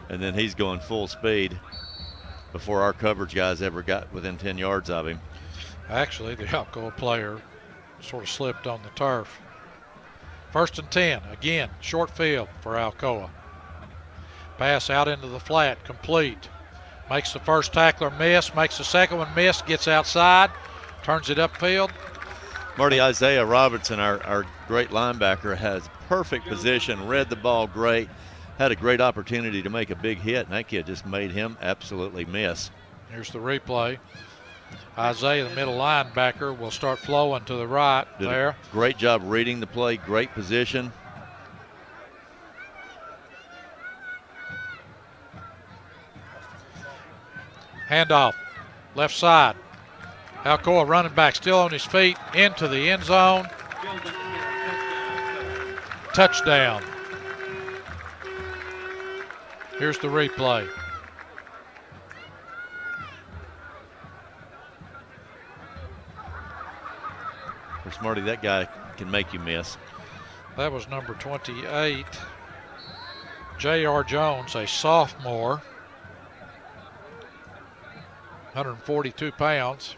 and then he's going full speed before our coverage guys ever got within 10 yards of him. Actually, the Alcoa player sort of slipped on the turf. 1st and 10, again, short field for Alcoa. Pass out into the flat, complete. Makes the first tackler miss, makes the second one miss, gets outside, turns it upfield. Marty, Isaiah Robertson, our great linebacker, has perfect position, read the ball great, had a great opportunity to make a big hit, and that kid just made him absolutely miss. Here's the replay. Isaiah, the middle linebacker, will start flowing to the right there. Great job reading the play, great position. Handoff, left side. Alcoa running back, still on his feet, into the end zone. Touchdown. Here's the replay. Of course, Marty, that guy can make you miss. That was number 28, J.R. Jones, a sophomore, 142 pounds.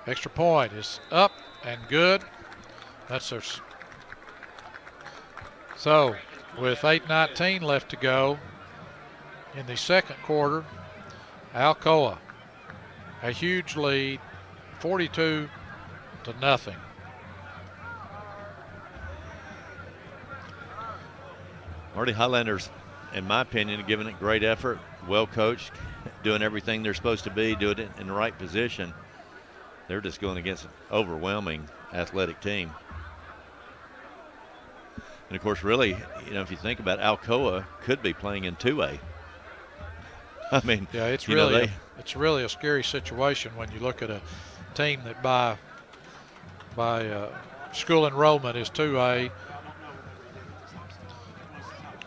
Extra point is up and good. That's their. So, with 8:19 left to go in the second quarter, Alcoa, a huge lead, 42-0. Marty, Highlanders, in my opinion, are giving it great effort, well coached, doing everything they're supposed to be, doing it in the right position. They're just going against an overwhelming athletic team. And of course, really, if you think about it, Alcoa could be playing in 2A. I mean, yeah, it's really it's really a scary situation when you look at a team that by school enrollment is 2A.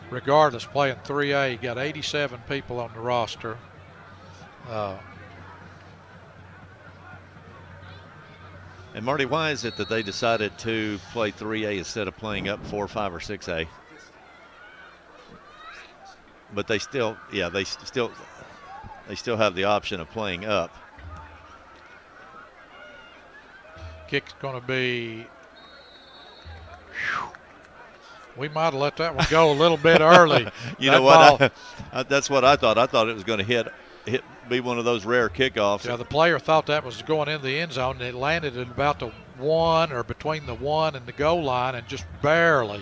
Regardless, playing 3A, you got 87 people on the roster. And Marty, why is it that they decided to play 3A instead of playing up 4, 5, or 6A? But they still have the option of playing up. Kick's going to be. We might have let that one go a little bit early. You know what? That's what I thought. I thought it was going to hit be one of those rare kickoffs. Yeah, the player thought that was going in the end zone, and it landed at about the 1 or between the 1 and the goal line and just barely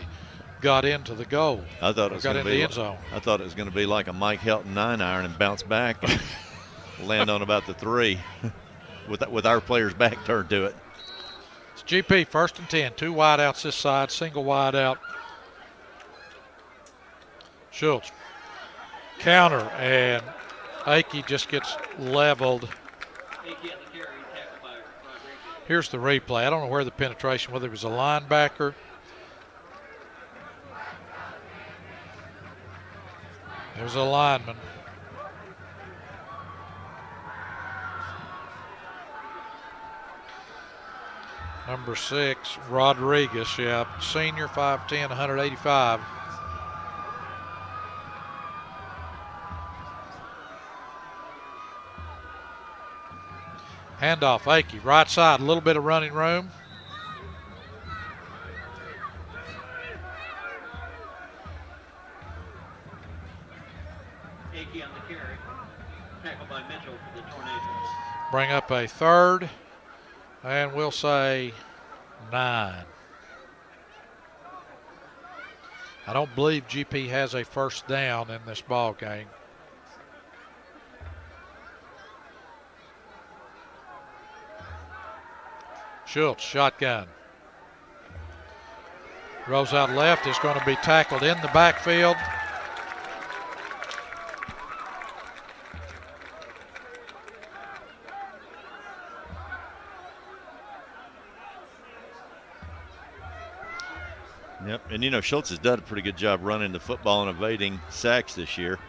got into the goal. I thought it was got going into to be the end zone. I thought it was going to be like a Mike Helton 9-iron and bounce back and land on about the 3 with our player's back turned to it. It's GP 1st and 10. 2 wide outs this side, single wide out. Schultz. Counter, and Akey just gets leveled. Here's the replay. I don't know where the penetration, whether it was a linebacker. It was a lineman. Number 6, Rodriguez, yeah, senior, 5'10", 185. Handoff, Akey, right side, a little bit of running room. Akey on the carry. Tackled by Mitchell for the Tornadoes. Bring up a 3rd, and we'll say 9. I don't believe GP has a 1st down in this ball game. Schultz, shotgun. Rolls out left, is going to be tackled in the backfield. Yep, and you know, Schultz has done a pretty good job running the football and evading sacks this year.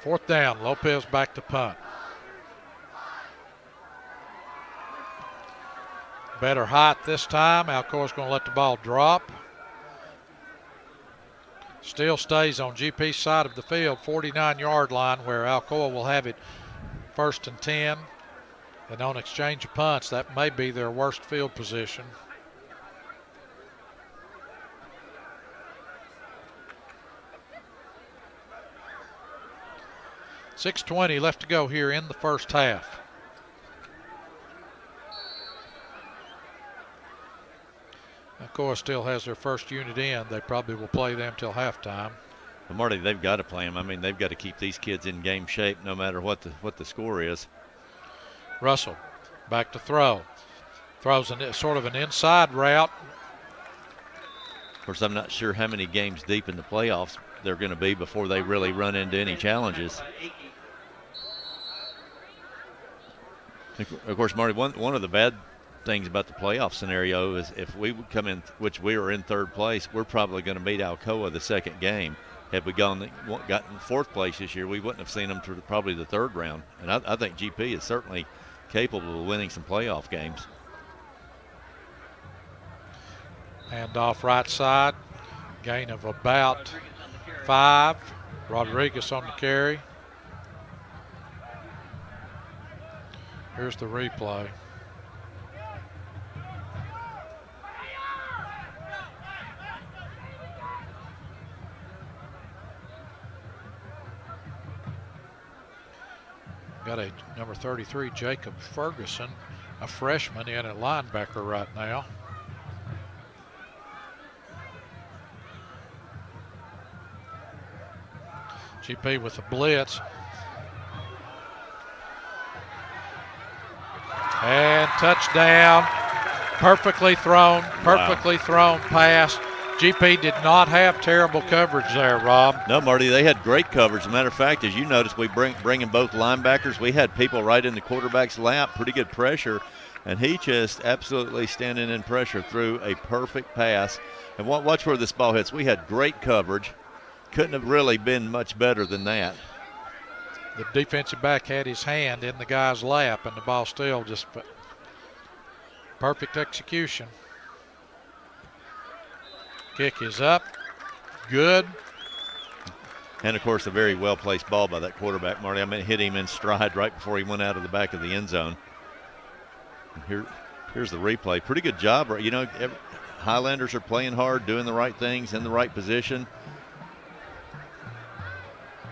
Fourth down, Lopez back to punt. Better height this time. Alcoa's going to let the ball drop. Still stays on GP's side of the field, 49-yard line, where Alcoa will have it 1st and 10. And on exchange of punts, that may be their worst field position. .620 left to go here in the first half. Alcoa still has their first unit in. They probably will play them till halftime. But Marty, they've got to play them. I mean, they've got to keep these kids in game shape no matter what the score is. Russell back to throw. Throws sort of an inside route. Of course, I'm not sure how many games deep in the playoffs they're going to be before they really run into any challenges. Of course, Marty, one of the bad things about the playoff scenario is if we would come in, which we are in 3rd place, we're probably going to beat Alcoa the 2nd gotten 4th place this year, we wouldn't have seen them to probably the 3rd round. And I think GP is certainly capable of winning some playoff games. Hand off right side. Gain of about 5. Rodriguez on the carry. Here's the replay. Got a number 33, Jacob Ferguson, a freshman in at linebacker right now. GP with the blitz. And touchdown. Perfectly thrown pass. GP did not have terrible coverage there, Rob. No, Marty, they had great coverage. As a matter of fact, as you noticed, we bring in both linebackers. We had people right in the quarterback's lap, pretty good pressure, and he just absolutely standing in pressure threw a perfect pass. And watch where this ball hits. We had great coverage. Couldn't have really been much better than that. The defensive back had his hand in the guy's lap, and the ball still just perfect execution. Kick is up. Good. And, of course, a very well-placed ball by that quarterback, Marty. I mean, it hit him in stride right before he went out of the back of the end zone. Here's the replay. Pretty good job. You know, Highlanders are playing hard, doing the right things, in the right position.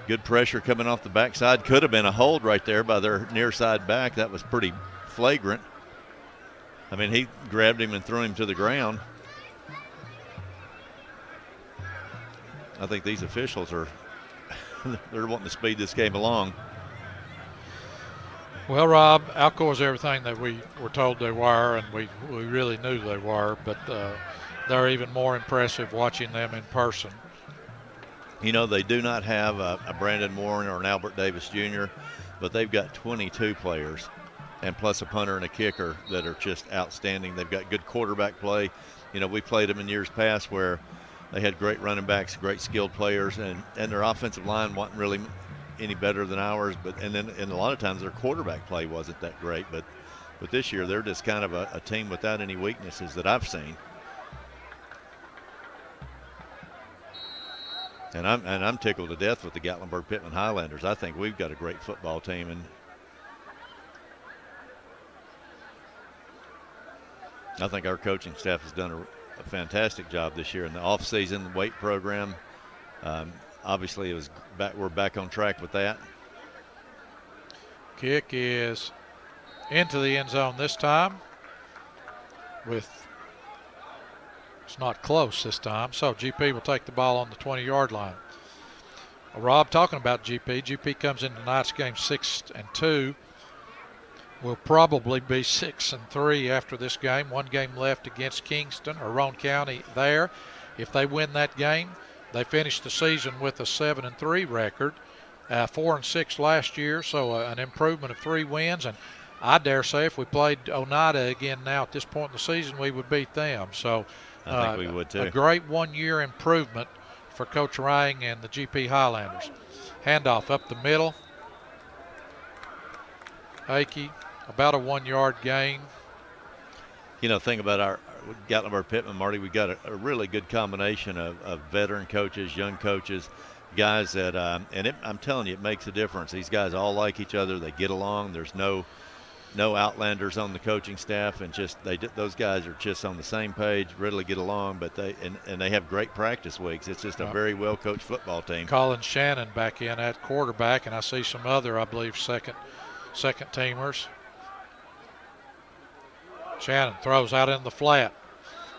Good pressure coming off the backside. Could have been a hold right there by their near side back. That was pretty flagrant. I mean, he grabbed him and threw him to the ground. I think these officials are they're wanting to speed this game along. Well, Rob, Alcoa is everything that we were told they were, and we really knew they were, but they're even more impressive watching them in person. You know, they do not have a Brandon Warren or an Albert Davis Jr., but they've got 22 players, and plus a punter and a kicker that are just outstanding. They've got good quarterback play. You know, we played them in years past where they had great running backs, great skilled players, and their offensive line wasn't really any better than ours. And a lot of times their quarterback play wasn't that great. But this year they're just kind of a team without any weaknesses that I've seen. And I'm tickled to death with the Gatlinburg-Pittman Highlanders. I think we've got a great football team, and I think our coaching staff has done a fantastic job this year in the off-season weight program. Obviously, we're back on track with that. Kick is into the end zone this time. It's not close this time, so GP will take the ball on the 20-yard line. Rob, talking about GP comes into tonight's game 6-2. Will probably be 6-3 after this game. One game left against Kingston or Roane County there. If they win that game, they finish the season with a 7-3 record, 4-6 last year, so an improvement of 3 wins. And I dare say if we played Oneida again now at this point in the season, we would beat them. So I think we would too. A great one-year improvement for Coach Rang and the GP Highlanders. Handoff up the middle. Akey, about a 1-yard gain. You know, think about our Gatlinburg-Pittman, Marty, we got a really good combination of veteran coaches, young coaches, guys that, I'm telling you, it makes a difference. These guys all like each other. They get along. There's no outlanders on the coaching staff, and those guys are just on the same page, readily get along, but they have great practice weeks. It's just a very well-coached football team. Colin Shannon back in at quarterback, and I see some other, I believe, second teamers. Shannon throws out in the flat.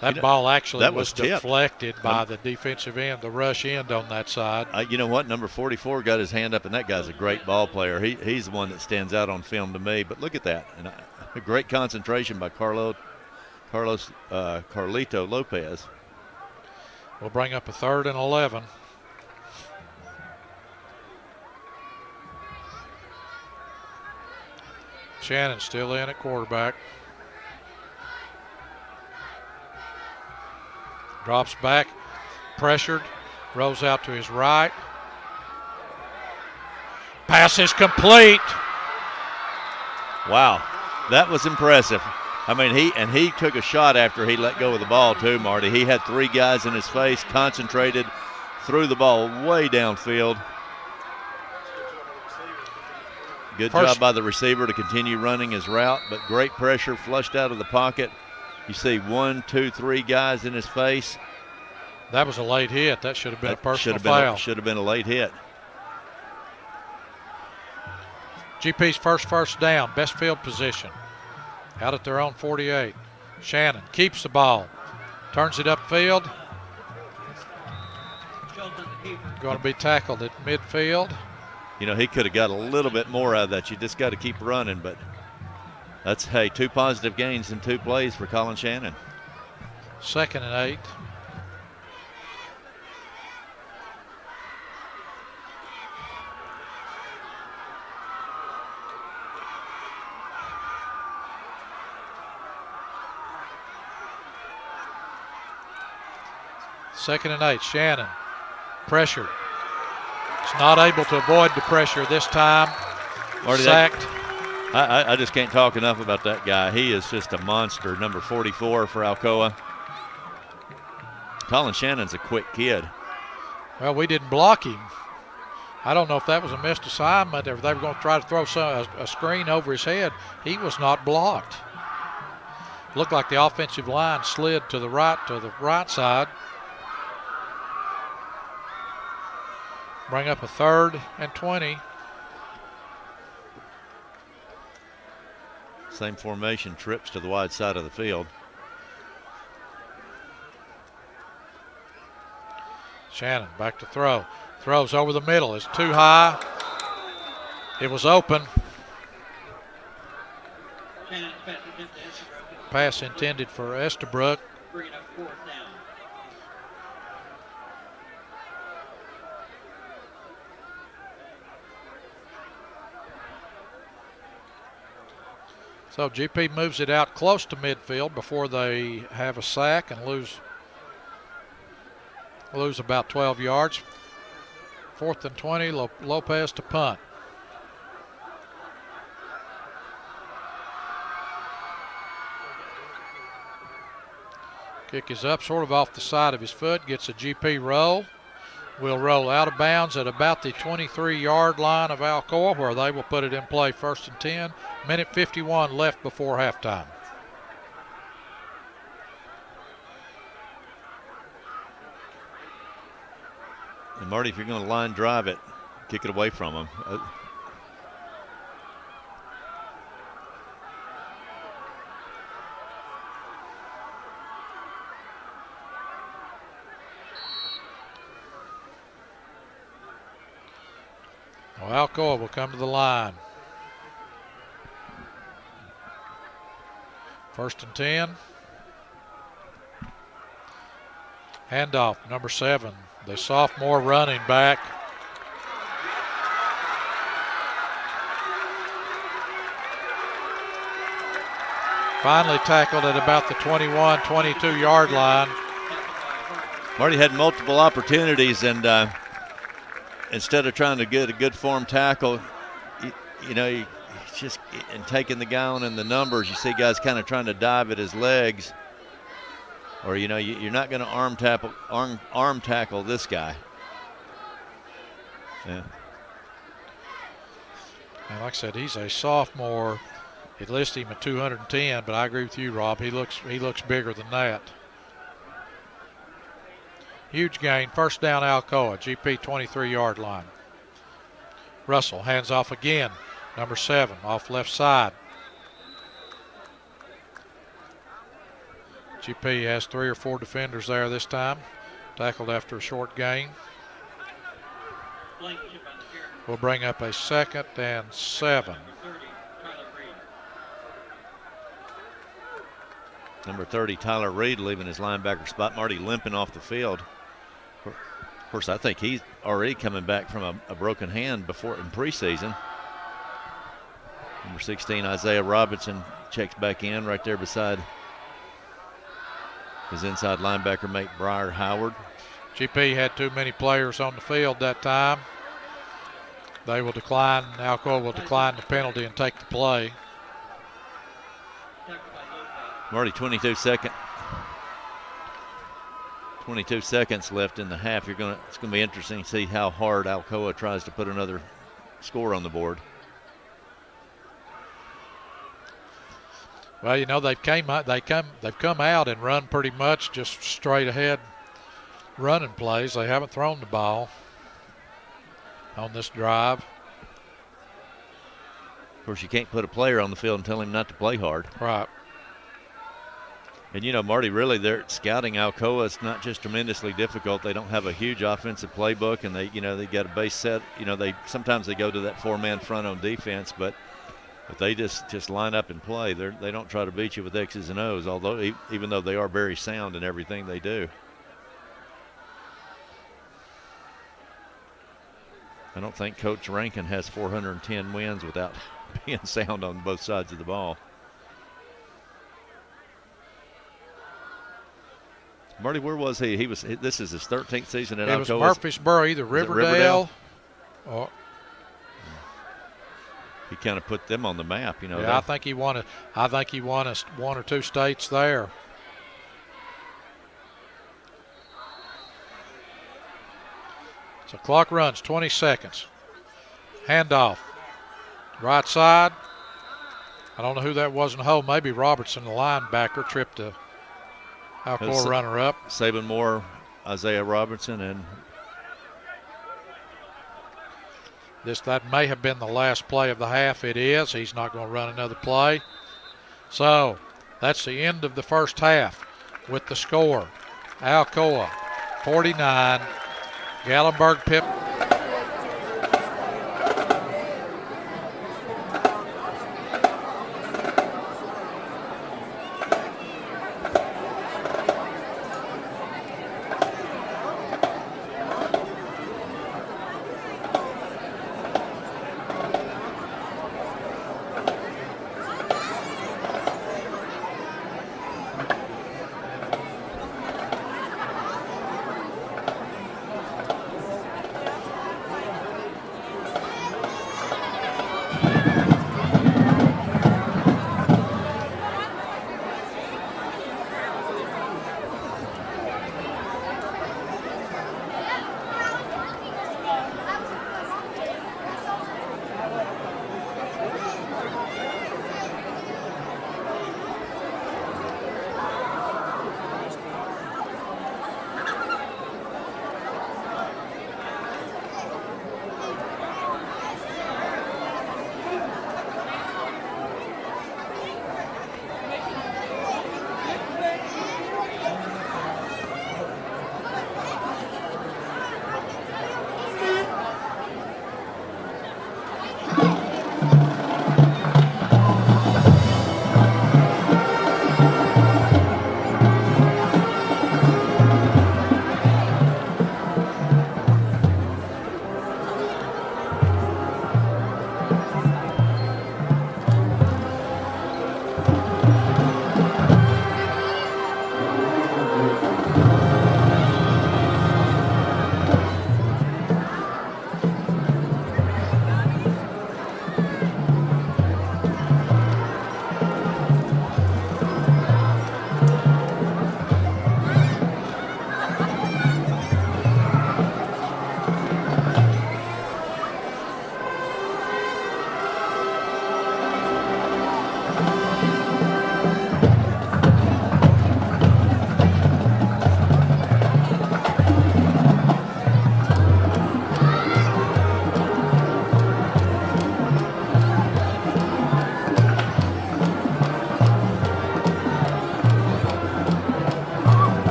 That ball actually was deflected by the defensive end, the rush end on that side. You know what? Number 44 got his hand up, and that guy's a great ball player. He's the one that stands out on film to me. But look at that. And a great concentration by Carlito Lopez. We'll bring up a 3rd and 11. Shannon still in at quarterback. Drops back, pressured, rolls out to his right. Pass is complete. Wow, that was impressive. I mean, he took a shot after he let go of the ball too, Marty. He had 3 guys in his face, concentrated, threw the ball way downfield. Good job by the receiver to continue running his route, but great pressure, flushed out of the pocket. You see 1, 2, 3 guys in his face. That was a late hit. That should have been a personal foul. Should have been a late hit. GP's first down, best field position. Out at their own 48. Shannon keeps the ball, turns it upfield. Going to be tackled at midfield. You know, he could have got a little bit more out of that. You just got to keep running, but that's, 2 positive gains in 2 plays for Colin Shannon. 2nd and 8. Second and 8. Shannon pressured. He's not able to avoid the pressure this time. Sacked. I just can't talk enough about that guy. He is just a monster, number 44 for Alcoa. Colin Shannon's a quick kid. Well, we didn't block him. I don't know if that was a missed assignment or if they were going to try to throw a screen over his head. He was not blocked. Looked like the offensive line slid to the right side. Bring up a 3rd and 20. Same formation, trips to the wide side of the field. Shannon back to throw. Throws over the middle. It's too high. It was open. Pass intended for Estabrook. Bringing up 4th down. So GP moves it out close to midfield before they have a sack and lose about 12 yards. 4th and 20, Lopez to punt. Kick is up, sort of off the side of his foot, gets a GP roll. Will roll out of bounds at about the 23-yard line of Alcoa, where they will put it in play 1st and 10. Minute 51 left before halftime. And Marty, if you're going to line drive it, kick it away from them. Well, Alcoa will come to the line. 1st and 10. Handoff, number 7, the sophomore running back. Finally tackled at about the 21, 22-yard line. Marty had multiple opportunities, and instead of trying to get a good form tackle, you just and taking the guy on in the numbers, you see guys kind of trying to dive at his legs, or you're not going to arm tackle this guy. Yeah. And like I said, he's a sophomore. It lists him at 210, but I agree with you, Rob. He looks bigger than that. Huge gain. 1st down, Alcoa, GP 23-yard line. Russell hands off again. Number 7 off left side. GP has 3 or 4 defenders there this time. Tackled after a short gain. We'll bring up a 2nd and 7. Number 30, Tyler Reed, leaving his linebacker spot. Marty limping off the field. Of course, I think he's already coming back from a broken hand in preseason. Number 16, Isaiah Robinson, checks back in right there beside his inside linebacker mate, Briar Howard. GP had too many players on the field that time. They will decline, Alcoa will decline the penalty and take the play. Marty, 22 seconds left in the half. It's going to be interesting to see how hard Alcoa tries to put another score on the board. Well, they've come out and run pretty much just straight ahead running plays. They haven't thrown the ball on this drive. Of course, you can't put a player on the field and tell him not to play hard. Right. And Marty, really, they're scouting Alcoa. It's not just tremendously difficult. They don't have a huge offensive playbook, and they got a base set. Sometimes they go to that 4-man front on defense, but they just line up and play. They don't try to beat you with X's and O's, although even though they are very sound in everything they do. I don't think Coach Rankin has 410 wins without being sound on both sides of the ball. Marty, where was he? This is his 13th season at Alcoa. It was Murfreesboro, either Riverdale or. He kind of put them on the map, Yeah, I think he won us 1 or 2 states there. So clock runs, 20 seconds. Handoff. Right side. I don't know who that was in the hole. Maybe Robertson, the linebacker, tripped a Alcoa runner-up. Saban Moore, Isaiah Robertson, and that may have been the last play of the half. It is. He's not going to run another play. So that's the end of the first half with the score. Alcoa 49, Gatlinburg Pip.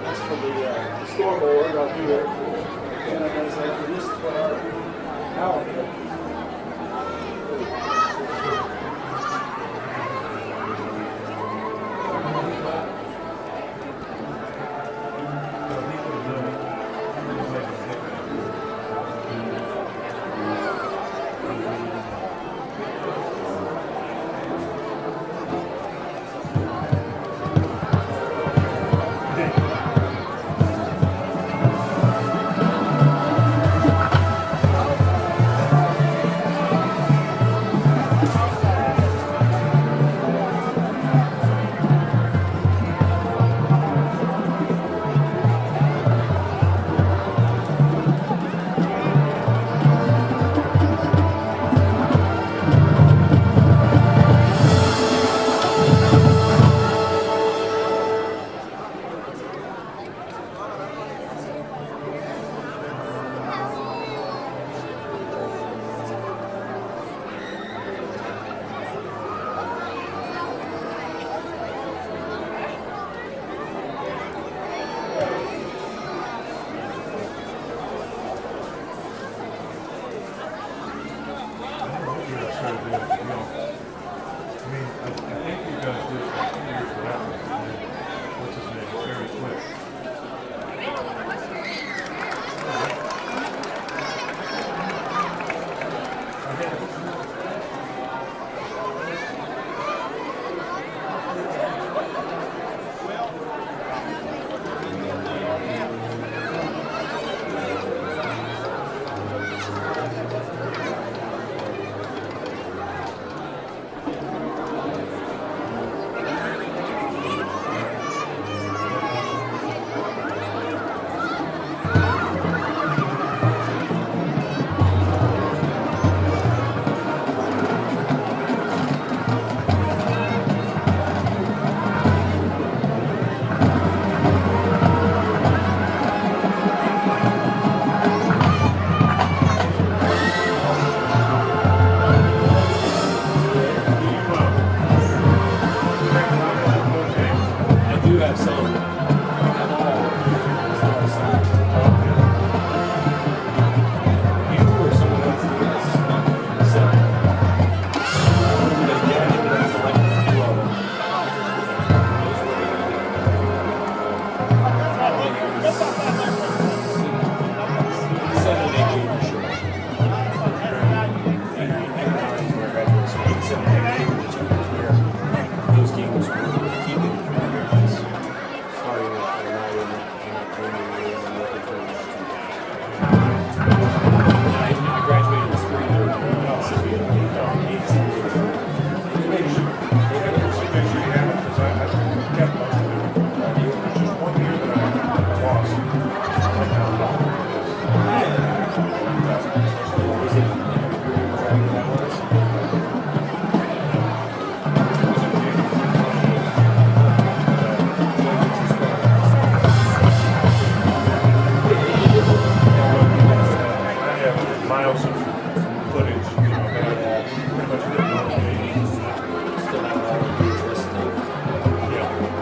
That's for the scoreboard up here. And I was like, this is what our power is.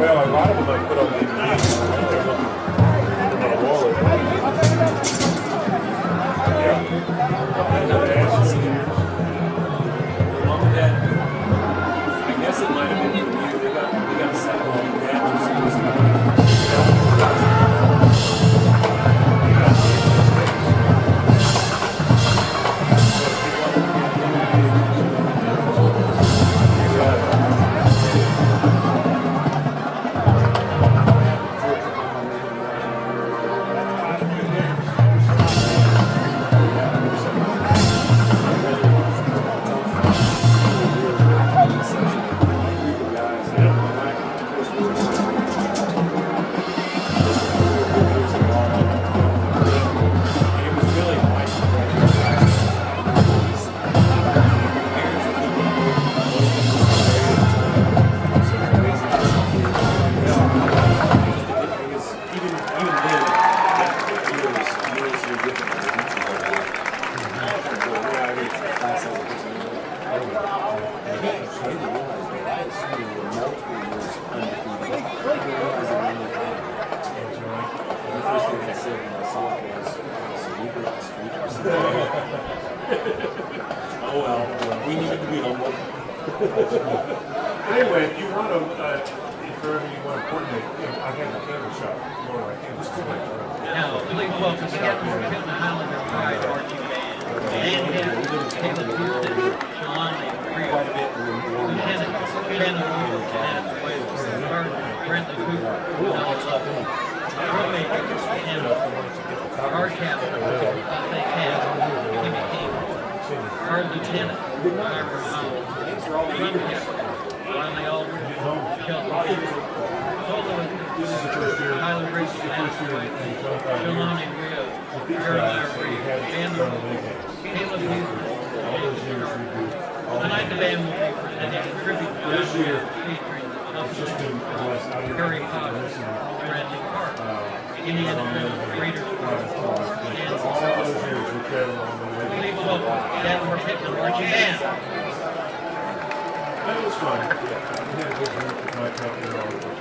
Well, a lot of them I put on DVDs. They're looking on a wall. Yeah. Mom and Dad, I guess it might have been for you. They got several matches. Anyway, if you want to, if forever you want to coordinate, I have a candle shop. More like candle shop. Now, please welcome the Captain Highlander Pride Marching Band. And Caleb Houston, Shalani Rio, Lieutenant Shannon Wheeler, Sergeant Brentley Cooper, Troy and our captain, Kimmy King, our lieutenant, Ira Howell, drum captain, Riley Aldridge, Shelton Tyler Riggs, Shalani Rio, Jeremiah Reed, and Caleb Houston. Tonight the band will be presenting a tribute to featuring Harry Potter, Bradley Park, Indiana Raiders, and please welcome Gatlinburg Pittman Marching Band. That was fun. I had a good group with my company and all that.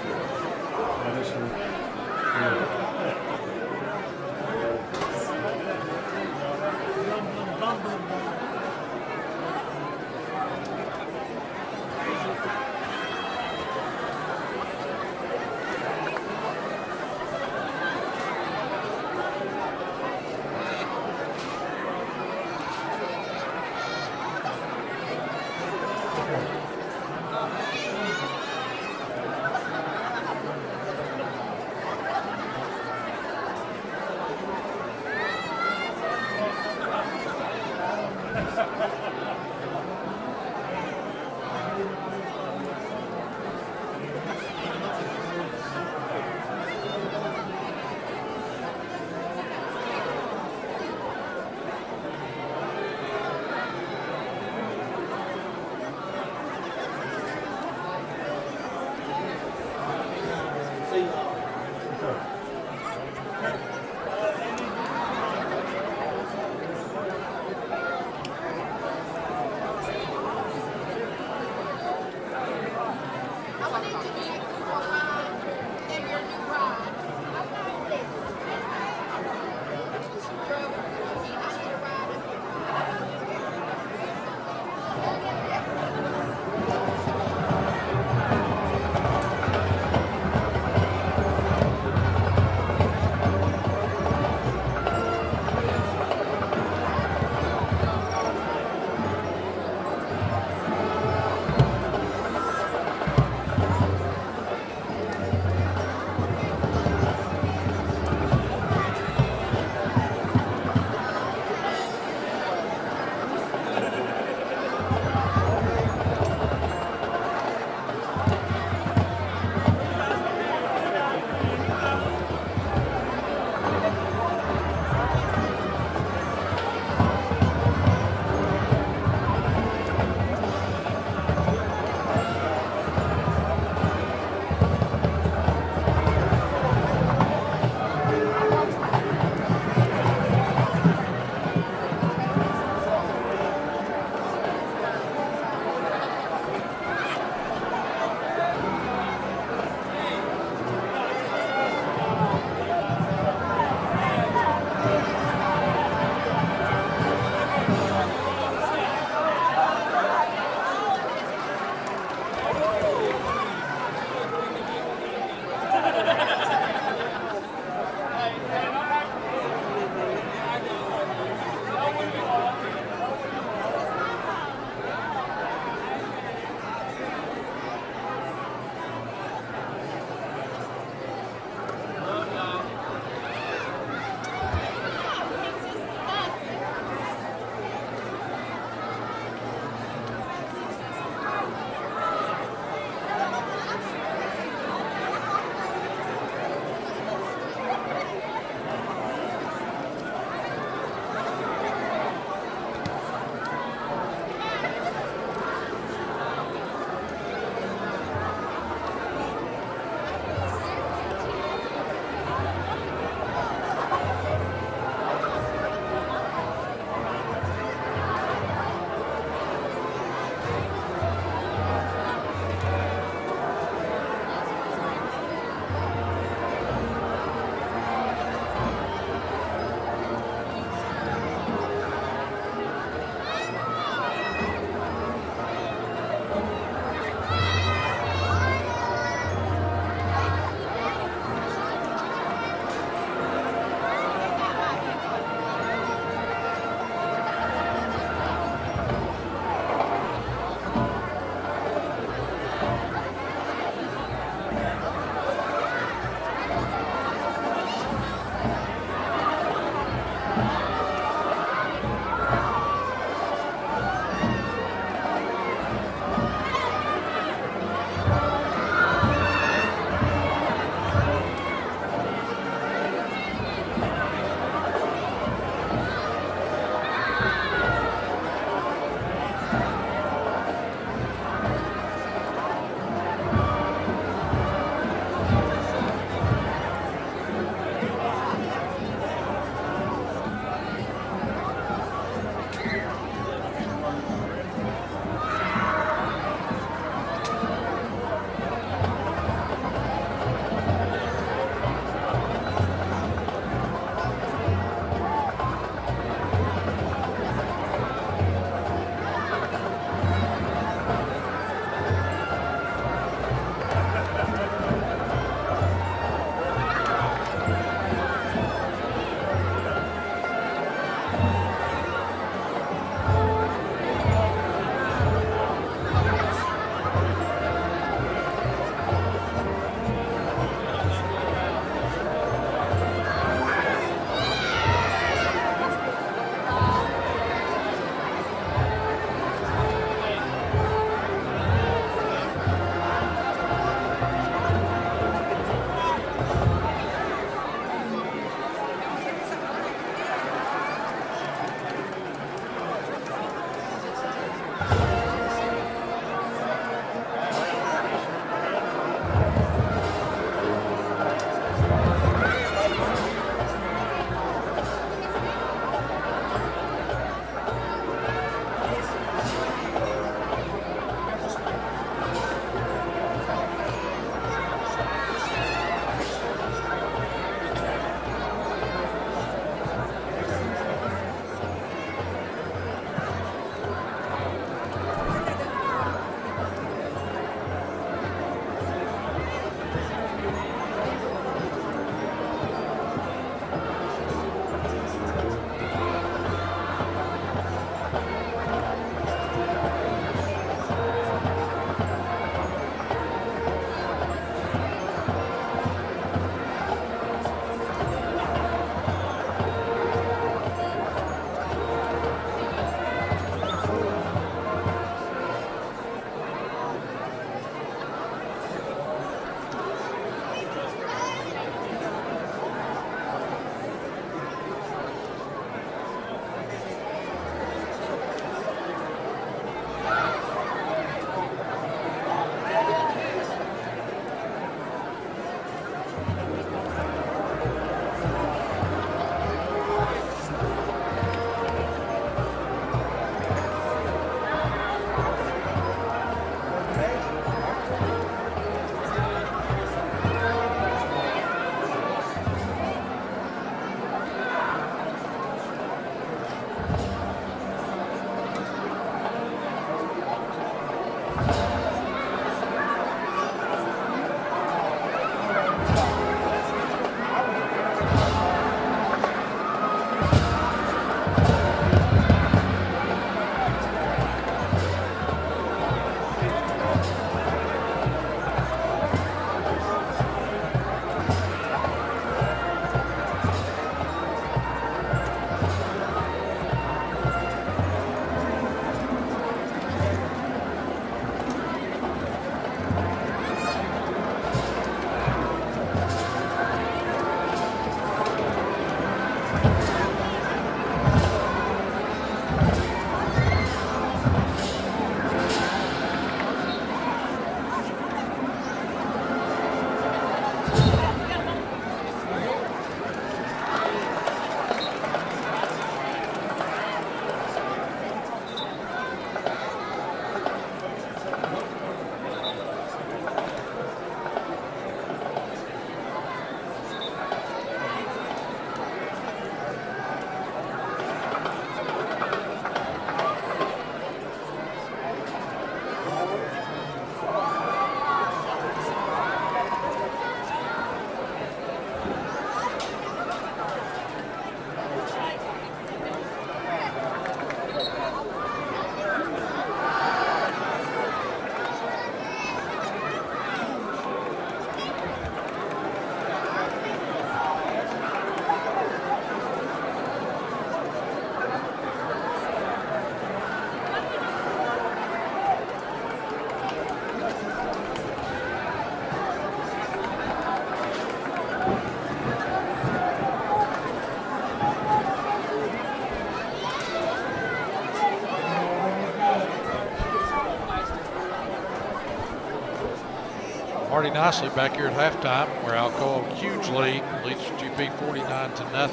Marty Nicely back here at halftime, where Alcoa huge lead, leads GP 49-0.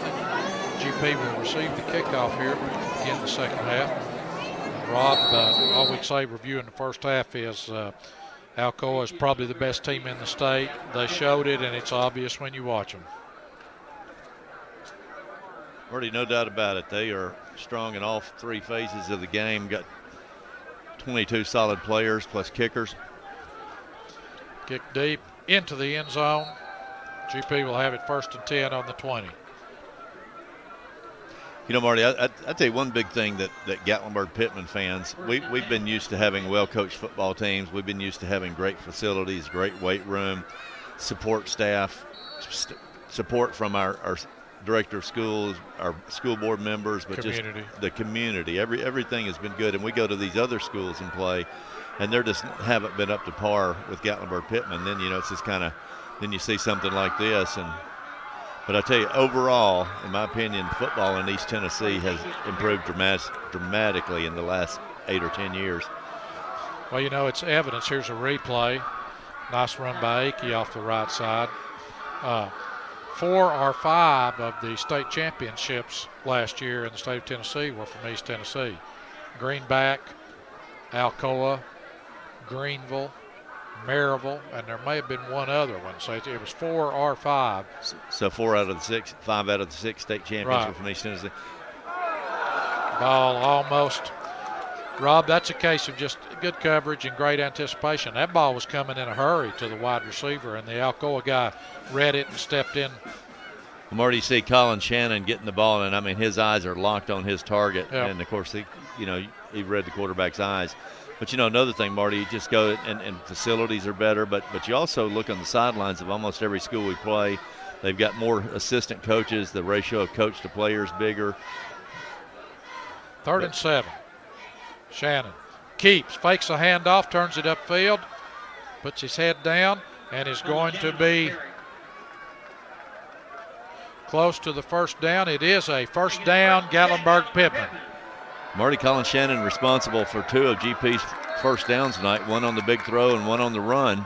GP will receive the kickoff here to begin the second half. Rob, all we'd say reviewing the first half is Alcoa is probably the best team in the state. They showed it, and it's obvious when you watch them. Marty, no doubt about it. They are strong in all three phases of the game. Got 22 solid players plus kickers. Kick deep into the end zone. GP will have it 1st and 10 on the 20. You know, Marty, I tell you one big thing that Gatlinburg-Pittman fans, we've been used to having well-coached football teams. We've been used to having great facilities, great weight room, support staff, support from our director of schools, our school board members, but community. Just the community. Everything has been good. And we go to these other schools and play, and they're just haven't been up to par with Gatlinburg-Pittman. Then, you know, it's just kind of, then you see something like this. But I tell you, overall, in my opinion, football in East Tennessee has improved dramatically in the last 8 or 10 years. Well, you know, it's evidence. Here's a replay. Nice run by Akey off the right side. 4 or 5 of the state championships last year in the state of Tennessee were from East Tennessee. Greenback, Alcoa, Greenville, Maryville, and there may have been one other one. So it was 4 or 5. So 5 out of the 6 state champions were from East Tennessee. Ball almost. Rob, that's a case of just good coverage and great anticipation. That ball was coming in a hurry to the wide receiver, and the Alcoa guy read it and stepped in. I'm already see Colin Shannon getting the ball, and I mean his eyes are locked on his target, and of course he read the quarterback's eyes. But you know, another thing, Marty, you just go and facilities are better, but you also look on the sidelines of almost every school we play. They've got more assistant coaches. The ratio of coach to player is bigger. 3rd and 7. Shannon keeps, fakes a handoff, turns it upfield, puts his head down, and is going to be close to the first down. It is a first down, Gatlinburg-Pittman. Marty, Colin Shannon responsible for 2 of GP's first downs tonight, one on the big throw and one on the run.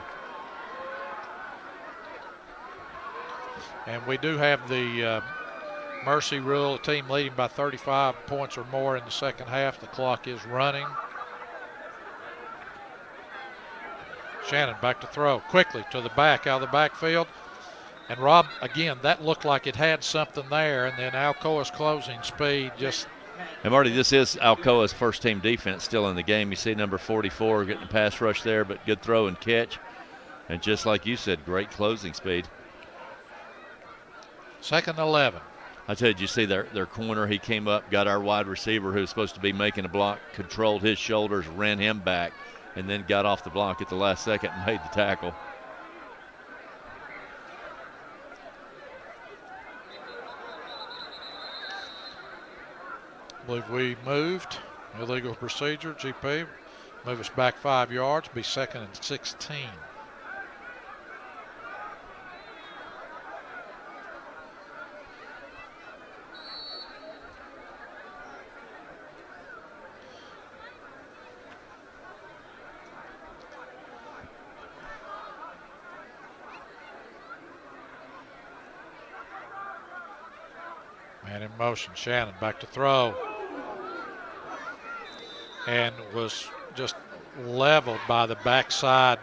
And we do have the mercy rule, a team leading by 35 points or more in the second half. The clock is running. Shannon back to throw, quickly to the back, out of the backfield. And Rob, again, that looked like it had something there, and then Alcoa's closing speed just. And Marty, this is Alcoa's first team defense still in the game. You see number 44 getting a pass rush there, but good throw and catch. And just like you said, great closing speed. 2nd and 11. I tell you, did you see their corner? He came up, got our wide receiver who was supposed to be making a block, controlled his shoulders, ran him back, and then got off the block at the last second and made the tackle. I believe we moved. Illegal procedure, GP. Move us back 5 yards, be 2nd and 16. Man in motion, Shannon back to throw. And was just leveled by the backside.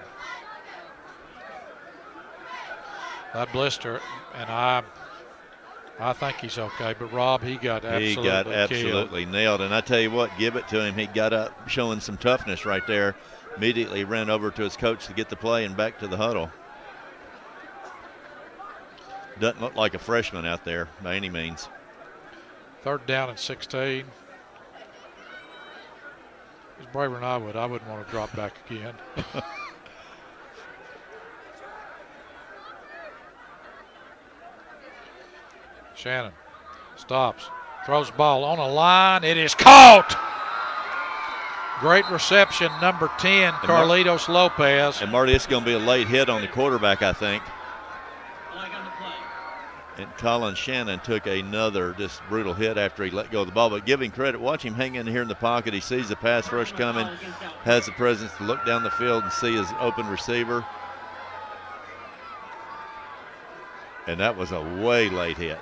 That blister, and I think he's okay. But Rob, he got absolutely nailed. And I tell you what, give it to him. He got up showing some toughness right there. Immediately ran over to his coach to get the play and back to the huddle. Doesn't look like a freshman out there by any means. 3rd down and 16. He's braver than I wouldn't want to drop back again. Shannon stops, throws the ball on a line. It is caught. Great reception, number 10, Carlitos Lopez. And Marty, it's going to be a late hit on the quarterback, I think. And Colin Shannon took another just brutal hit after he let go of the ball. But give him credit. Watch him hang in here in the pocket. He sees the pass rush coming, has the presence to look down the field and see his open receiver. And that was a way late hit.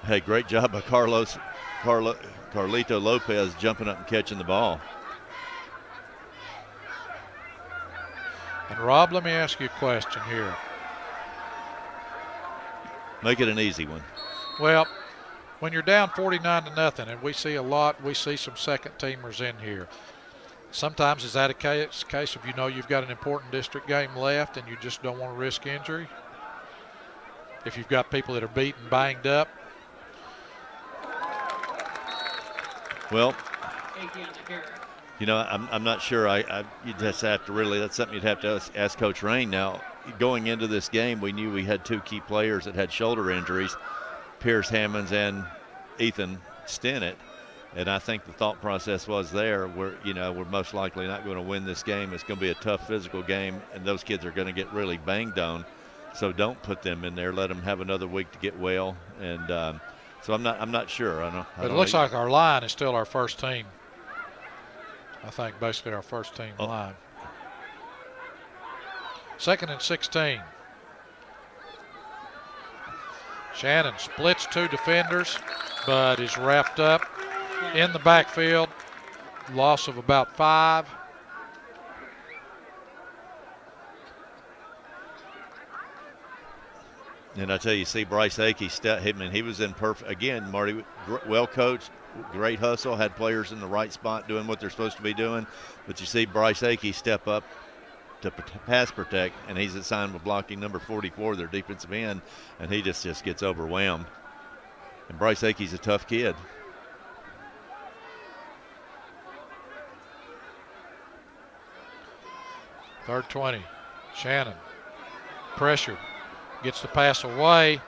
Hey, great job by Carlito Lopez jumping up and catching the ball. And Rob, let me ask you a question here. Make it an easy one. Well, when you're down 49-0, and we see some second teamers in here. Sometimes is that a case of you've got an important district game left and you just don't want to risk injury? If you've got people that are beat and banged up? Well, I'm not sure. You just have to really, that's something you'd have to ask Coach Rain. Now, going into this game, we knew we had two key players that had shoulder injuries, Pierce Hammonds and Ethan Stennett. And I think the thought process was there, we're most likely not going to win this game. It's going to be a tough physical game, and those kids are going to get really banged on. So don't put them in there. Let them have another week to get well. And so I'm not sure. But it looks like our line is still our first team. I think basically our first team line. 2nd and 16. Shannon splits two defenders, but is wrapped up in the backfield. Loss of about 5. And I tell you, see Bryce Akey he was in perfect, again, Marty, well coached, great hustle, had players in the right spot doing what they're supposed to be doing. But you see Bryce Akey step up to pass protect, and he's assigned with blocking number 44, their defensive end, and he just gets overwhelmed. And Bryce Akey's a tough kid. Third 20. Shannon pressured. Gets the pass away.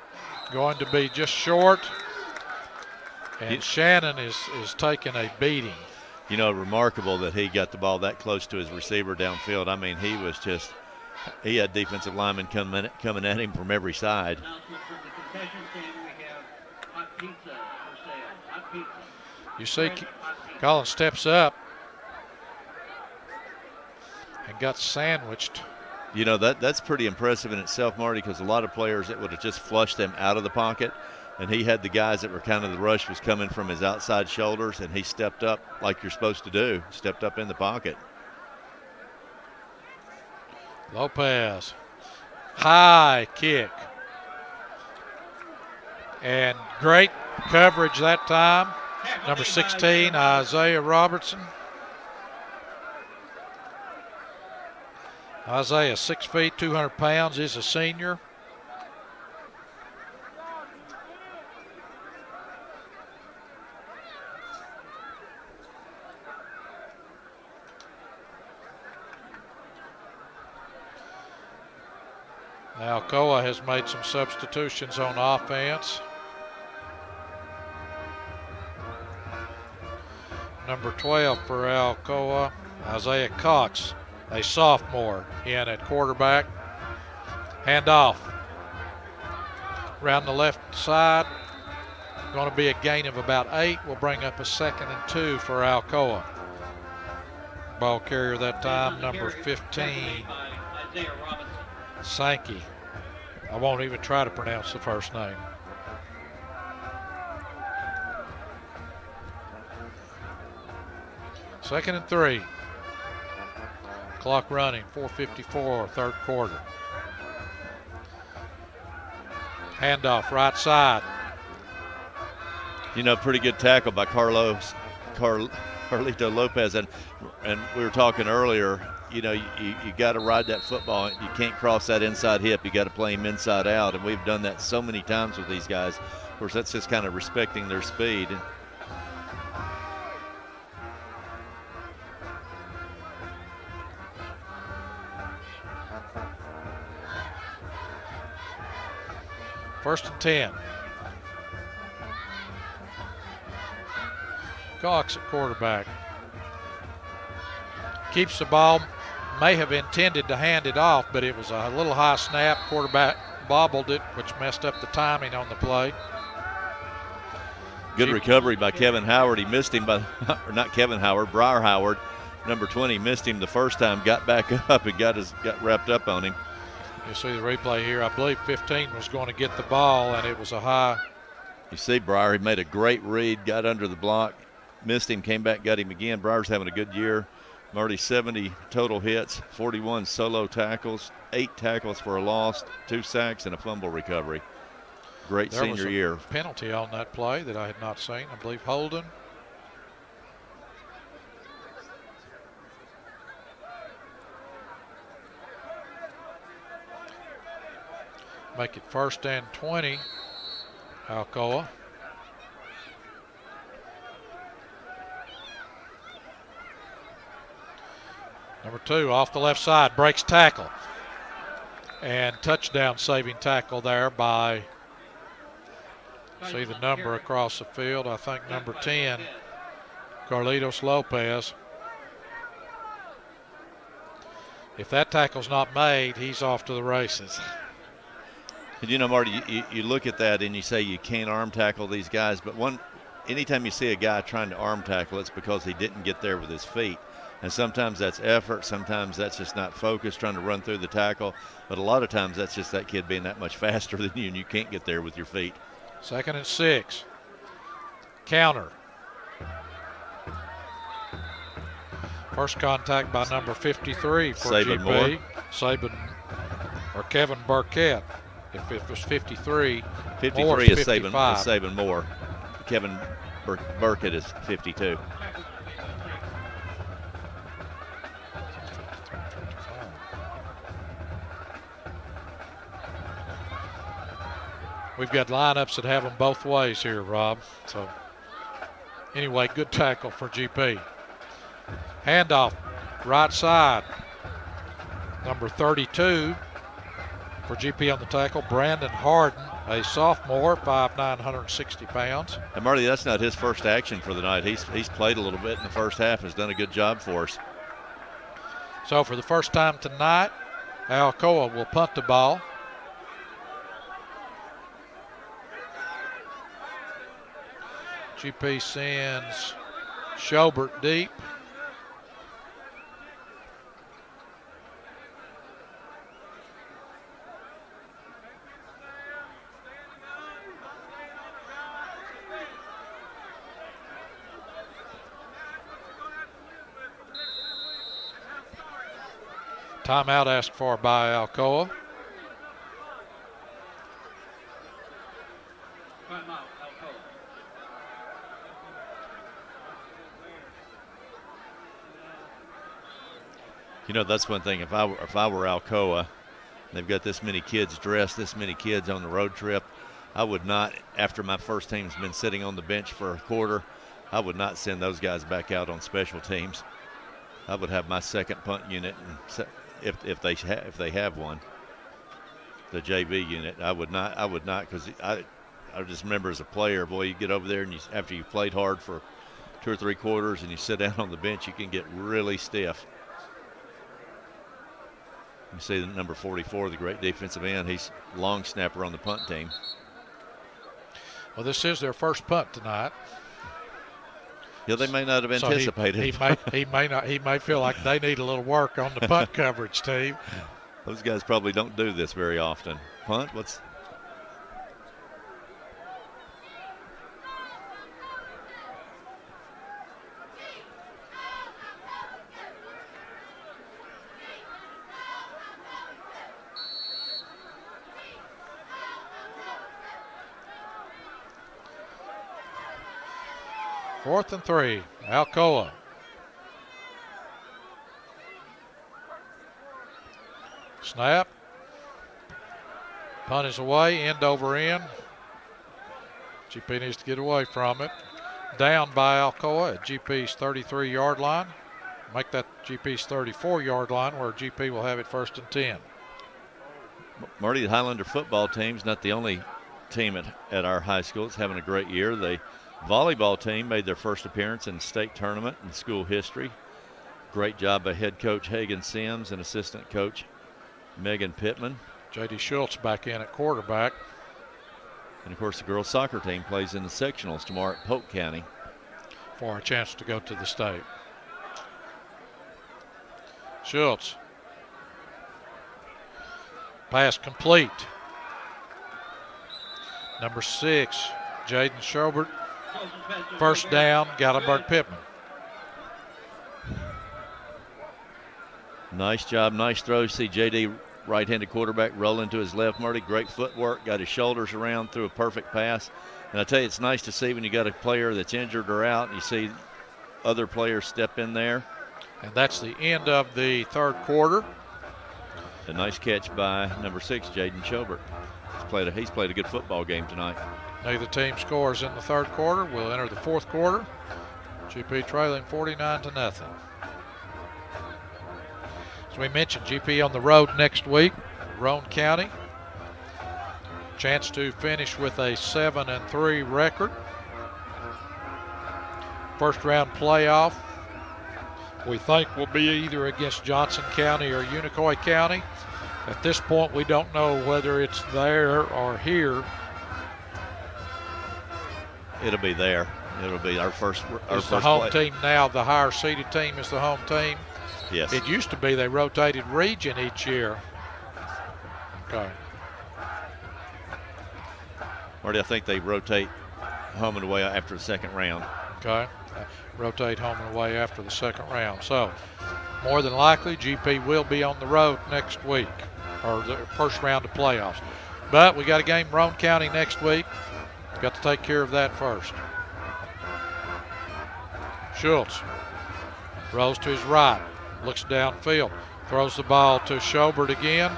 Going to be just short. And Shannon is taking a beating. Remarkable that he got the ball that close to his receiver downfield. I mean, he had defensive linemen coming at him from every side. You see Colin steps up and got sandwiched. That's pretty impressive in itself, Marty, because a lot of players, it would have just flushed them out of the pocket. And he had the guys that were kind of, the rush was coming from his outside shoulders, and he stepped up like you're supposed to do, stepped up in the pocket. Lopez, high kick. And great coverage that time. Number 16, Isaiah Robertson. Isaiah, 6 feet, 200 pounds, is a senior. Alcoa has made some substitutions on offense. Number 12 for Alcoa, Isaiah Cox, a sophomore, in at quarterback. Handoff. Around the left side. Going to be a gain of about 8. Will bring up a 2nd and 2 for Alcoa. Ball carrier that time, number 15. Sankey. I won't even try to pronounce the first name. Second and 3. Clock running, 4:54, third quarter. Handoff, right side. Pretty good tackle by Carlito Lopez. And we were talking earlier, you got to ride that football. You can't cross that inside hip. You got to play him inside out. And we've done that so many times with these guys. Of course, that's just kind of respecting their speed. First and 10. Cox at quarterback. Keeps the ball. May have intended to hand it off, but it was a little high snap. Quarterback bobbled it, which messed up the timing on the play. Good recovery by Kevin Howard. He missed him or not Kevin Howard, Briar Howard, number 20, missed him the first time, got back up and got wrapped up on him. You see the replay here. I believe 15 was going to get the ball, and it was a high. You see Breyer, he made a great read, got under the block, missed him, came back, got him again. Breyer's having a good year. Marty, 70 total hits, 41 solo tackles, 8 tackles for a loss, 2 sacks, and a fumble recovery. Great There senior was a year. penalty on that play that I had not seen. I believe Holden. Make it 1st and 20, Alcoa. Number 2 off the left side, breaks tackle. And touchdown saving tackle there by, see the number across the field, I think number 10, Carlitos Lopez. If that tackle's not made, he's off to the races. And you know, Marty, you look at that and you say you can't arm tackle these guys, but anytime you see a guy trying to arm tackle, it's because he didn't get there with his feet. And sometimes that's effort, sometimes that's just not focused, trying to run through the tackle. But a lot of times that's just that kid being that much faster than you, and you can't get there with your feet. 2nd and 6. Counter. First contact by number 53 for Saban GP. Moore. Saban or Kevin Burkett. If it was 53, 53 Moore's is 55. Saban Moore. Kevin Burkett is 52. We've got lineups that have them both ways here, Rob. So anyway, good tackle for GP. Handoff, right side. Number 32 for GP on the tackle, Brandon Harden, a sophomore, 5'9", 160 pounds. And Marty, that's not his first action for the night. He's played a little bit in the first half, has done a good job for us. So for the first time tonight, Alcoa will punt the ball. GP sends Schobert deep. Timeout asked for by Alcoa. You know, that's one thing. If I were Alcoa, they've got this many kids dressed, this many kids on the road trip, I would not, after my first team's been sitting on the bench for a quarter, I would not send those guys back out on special teams. I would have my second punt unit, and if they have one, the JV unit. I would not, because I just remember as a player, boy, you get over there and after you've played hard for 2 or 3 quarters and you sit down on the bench, you can get really stiff. You see the number 44, the great defensive end. He's long snapper on the punt team. Well, this is their first punt tonight. Yeah, they may not have anticipated. So he may feel like they need a little work on the punt coverage team. Those guys probably don't do this very often. Punt, what's... Fourth and 3, Alcoa. Snap. Punt is away, end over end. GP needs to get away from it. Down by Alcoa at GP's 33-yard line. Make that GP's 34-yard line where GP will have it 1st and 10. Marty, the Highlander football team's not the only team at our high school that's having a great year. The volleyball team made their first appearance in the state tournament in school history. Great job by head coach Hagan Sims and assistant coach Megan Pittman. J.D. Schultz back in at quarterback. And, of course, the girls' soccer team plays in the sectionals tomorrow at Polk County. For a chance to go to the state. Schultz. Pass complete. Number 6, Jaden Schobert. First down, Gatlinburg Pittman. Nice job, nice throw. See JD, right-handed quarterback, rolling to his left. Marty, great footwork, got his shoulders around, threw a perfect pass. And I tell you, it's nice to see when you got a player that's injured or out, and you see other players step in there. And that's the end of the third quarter. A nice catch by number 6, Jaden Schobert. He's played a good football game tonight. Neither team scores in the third quarter. We'll enter the fourth quarter. GP trailing 49-0. As we mentioned, GP on the road next week, Roane County. Chance to finish with a 7-3 record. First round playoff, we think, will be either against Johnson County or Unicoi County. At this point, we don't know whether it's there or here. It'll be there. It'll be our first. It's the home team now. The higher seeded team is the home team. Yes. It used to be they rotated region each year. Okay. Marty, I think they rotate home and away after the second round. Okay. Rotate home and away after the second round. So, more than likely, GP will be on the road next week, or the first round of playoffs. But we got a game Roane County next week. Got to take care of that first. Schultz rolls to his right, looks downfield, throws the ball to Schobert again.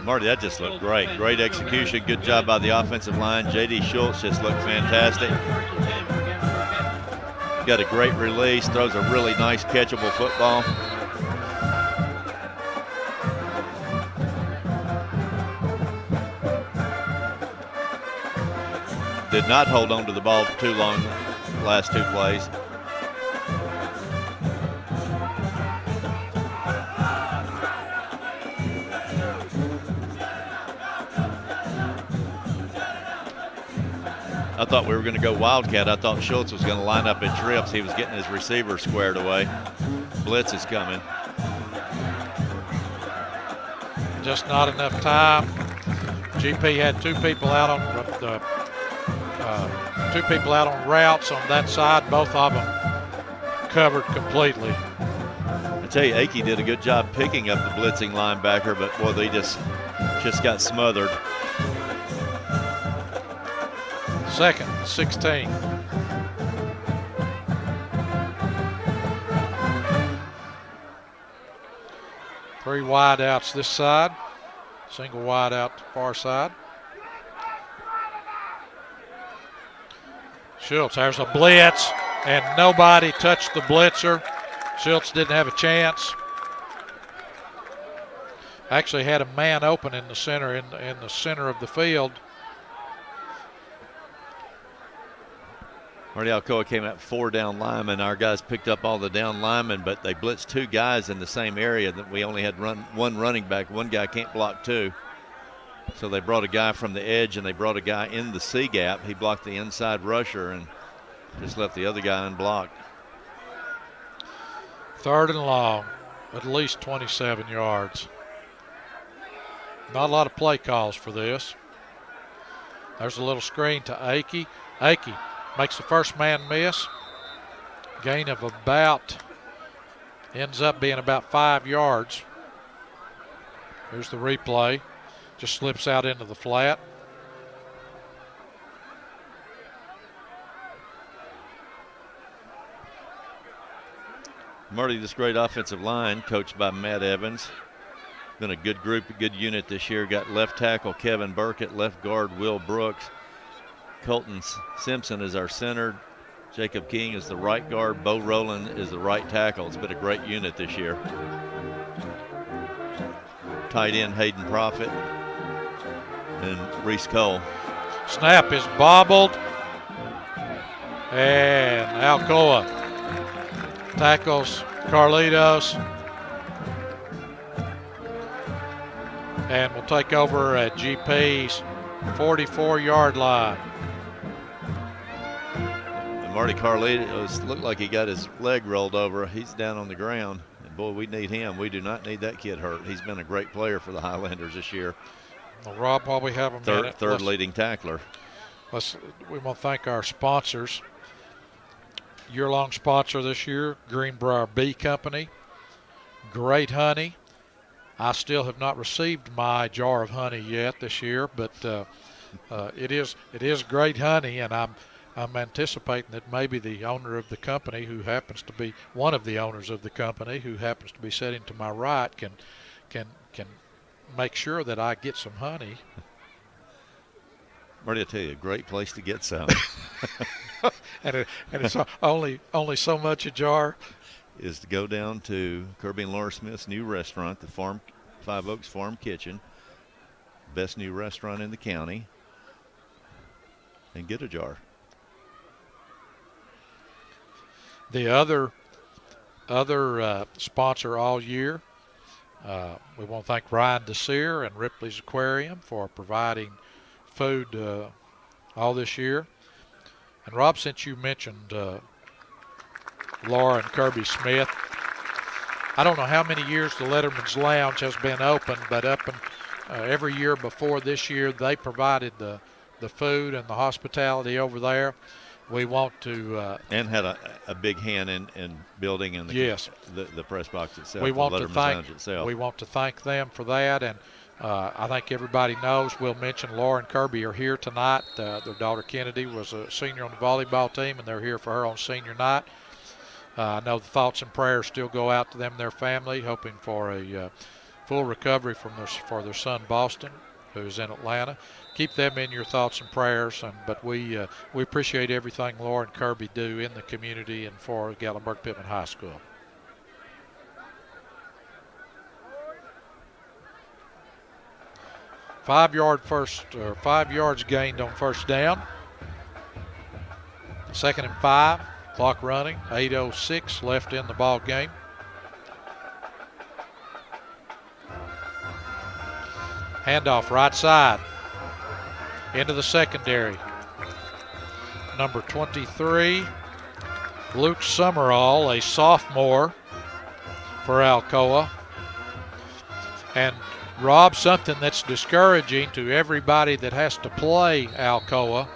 Marty, that just looked great. Great execution. Good job by the offensive line. J.D. Schultz just looked fantastic. Got a great release, throws a really nice catchable football. Did not hold on to the ball too long last two plays. I thought we were going to go Wildcat. I thought Schultz was going to line up in trips. He was getting his receiver squared away. Blitz is coming. Just not enough time. GP had two people out on routes on that side. Both of them covered completely. I tell you, Akey did a good job picking up the blitzing linebacker, but boy, they just got smothered. Second, 16. Three wide outs this side. Single wide out to far side. Schultz, there's a blitz, and nobody touched the blitzer. Schultz didn't have a chance. Actually had a man open in the center, in the center of the field. Marty, Alcoa came out 4 down linemen. Our guys picked up all the down linemen, but they blitzed 2 guys in the same area. That we only had one running back. One guy can't block 2. So they brought a guy from the edge, and they brought a guy in the C gap. He blocked the inside rusher and just left the other guy unblocked. Third and long, at least 27 yards. Not a lot of play calls for this. There's a little screen to Akey. Akey makes the first man miss. Gain of ends up being about 5 yards. Here's the replay. Just slips out into the flat. Marty, this great offensive line, coached by Matt Evans. Been a good group, a good unit this year. Got left tackle Kevin Burkett, left guard Will Brooks. Colton Simpson is our center. Jacob King is the right guard. Bo Rowland is the right tackle. It's been a great unit this year. Tight end Hayden Profit and Reese Cole. Snap is bobbled. And Alcoa tackles Carlitos. And will take over at GP's 44-yard line. And Marty Carlitos looked like he got his leg rolled over. He's down on the ground. And boy, we need him. We do not need that kid hurt. He's been a great player for the Highlanders this year. Well, Rob, while we have a minute, Third leading tackler. We want to thank our sponsors. Year-long sponsor this year, Greenbrier Bee Company. Great honey. I still have not received my jar of honey yet this year, but it is great honey, and I'm anticipating that maybe the owner of the company, who happens to be one of the owners of the company, who happens to be sitting to my right, can make sure that I get some honey. Marty, I tell you, a great place to get some. and it's only so much a jar. Is to go down to Kirby and Laura Smith's new restaurant, the Five Oaks Farm Kitchen, best new restaurant in the county, and get a jar. The other sponsor all year, we want to thank Ryan Desir and Ripley's Aquarium for providing food all this year. And Rob, since you mentioned Laura and Kirby Smith, I don't know how many years the Letterman's Lounge has been open, but every year before this year, they provided the food and the hospitality over there. We want to and had a big hand in building and the press box itself. We want to thank them for that, and I think everybody knows. We'll mention Laura and Kirby are here tonight. Their daughter Kennedy was a senior on the volleyball team, and they're here for her on senior night. I know the thoughts and prayers still go out to them and their family, hoping for a full recovery for their son Boston, who's in Atlanta. Keep them in your thoughts and prayers. But we appreciate everything Laura and Kirby do in the community and for Gatlinburg Pittman High School. Five yards gained on first down. 2nd and 5. Clock running. 8:06 left in the ball game. Handoff right side into the secondary. Number 23, Luke Summerall, a sophomore for Alcoa. And Rob, something that's discouraging to everybody that has to play Alcoa.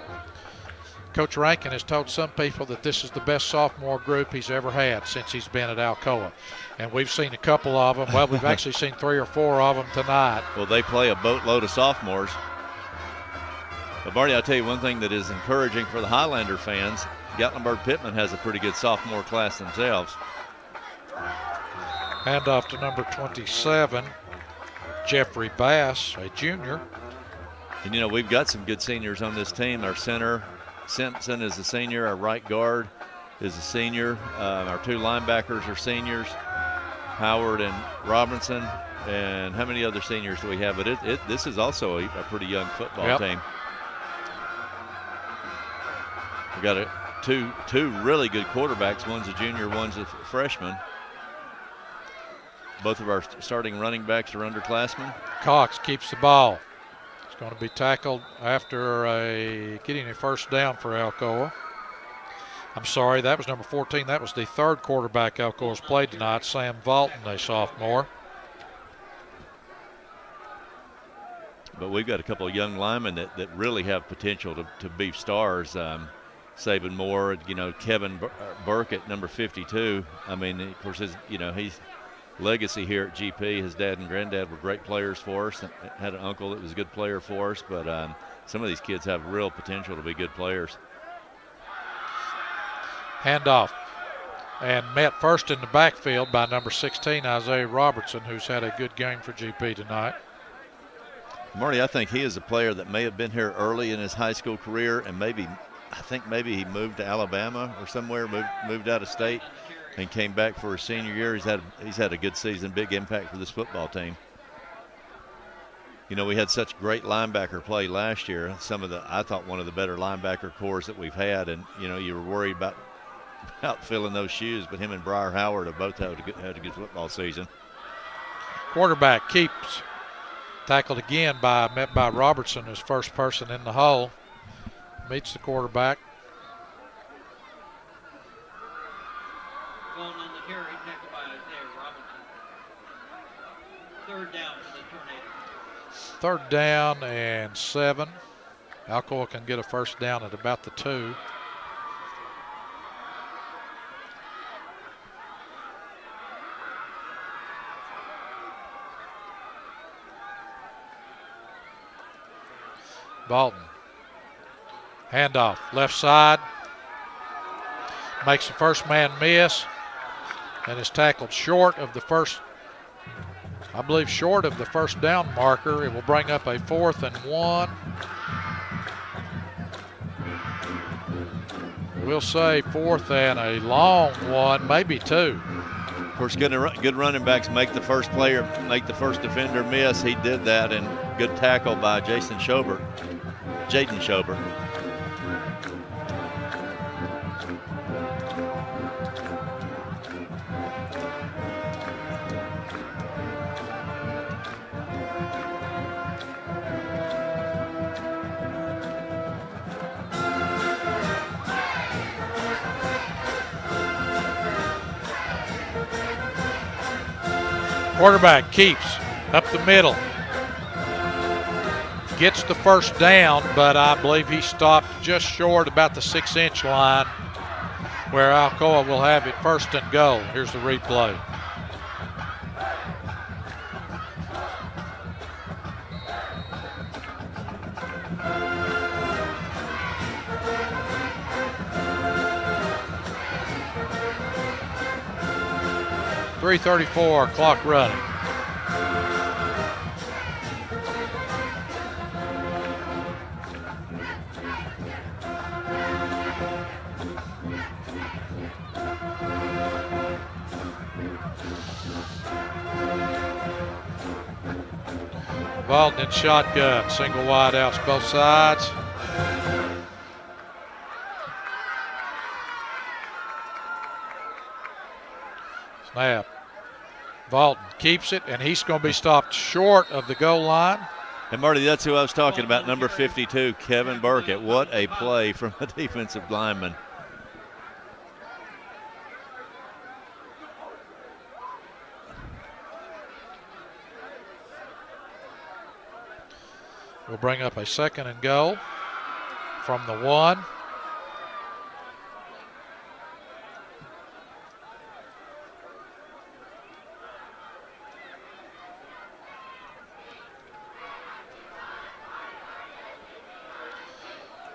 Coach Rankin has told some people that this is the best sophomore group he's ever had since he's been at Alcoa. And we've seen a couple of them. Well, we've actually seen 3 or 4 of them tonight. Well, they play a boatload of sophomores. But, Marty, I'll tell you one thing that is encouraging for the Highlander fans. Gatlinburg Pittman has a pretty good sophomore class themselves. Handoff to number 27, Jeffrey Bass, a junior. And, we've got some good seniors on this team. Our center, Simpson, is a senior. Our right guard is a senior. Our 2 linebackers are seniors, Howard and Robinson. And how many other seniors do we have? But this is also a pretty young football team. We've got two really good quarterbacks. One's a junior, one's a freshman. Both of our starting running backs are underclassmen. Cox keeps the ball. It's going to be tackled after getting a first down for Alcoa. I'm sorry, that was number 14. That was the 3rd quarterback Alcoa's played tonight, Sam Valton, a sophomore. But we've got a couple of young linemen that really have potential to be stars. Saban Moore, Kevin Burke at number 52. I mean, of course, he's legacy here at GP. His dad and granddad were great players for us. Had an uncle that was a good player for us. But some of these kids have real potential to be good players. Handoff. And met first in the backfield by number 16, Isaiah Robertson, who's had a good game for GP tonight. Marty, I think he is a player that may have been here early in his high school career, and maybe he moved to Alabama or somewhere, moved out of state, and came back for his senior year. He's had a good season, big impact for this football team. We had such great linebacker play last year. I thought one of the better linebacker cores that we've had, and you were worried about filling those shoes, but him and Briar Howard have both had a good football season. Quarterback keeps. Tackled again met by Robertson, his first person in the hole. Meets the quarterback. Going on the carry, tackled by Isaiah Robinson. third down for the Tornadoes. 3rd down and 7. Alcoa can get a first down at about the 2. Bolton. Handoff, left side. Makes the first man miss and is tackled short of the first, I believe short of the first down marker. It will bring up a 4th and 1. We'll say 4th and a long one, maybe 2. Of course, good running backs make the first defender miss. He did that, and good tackle by Jaden Schobert. Quarterback keeps up the middle. Gets the first down, but I believe he stopped just short about the 6-inch line where Alcoa will have it 1st and goal. Here's the replay. .334 clock running. Bolton in shotgun, single wide outs both sides. Snap. Bolton keeps it, and he's going to be stopped short of the goal line. And Marty, that's who I was talking about, number 52, Kevin Burkett. What a play from a defensive lineman. We'll bring up a 2nd and goal from the 1.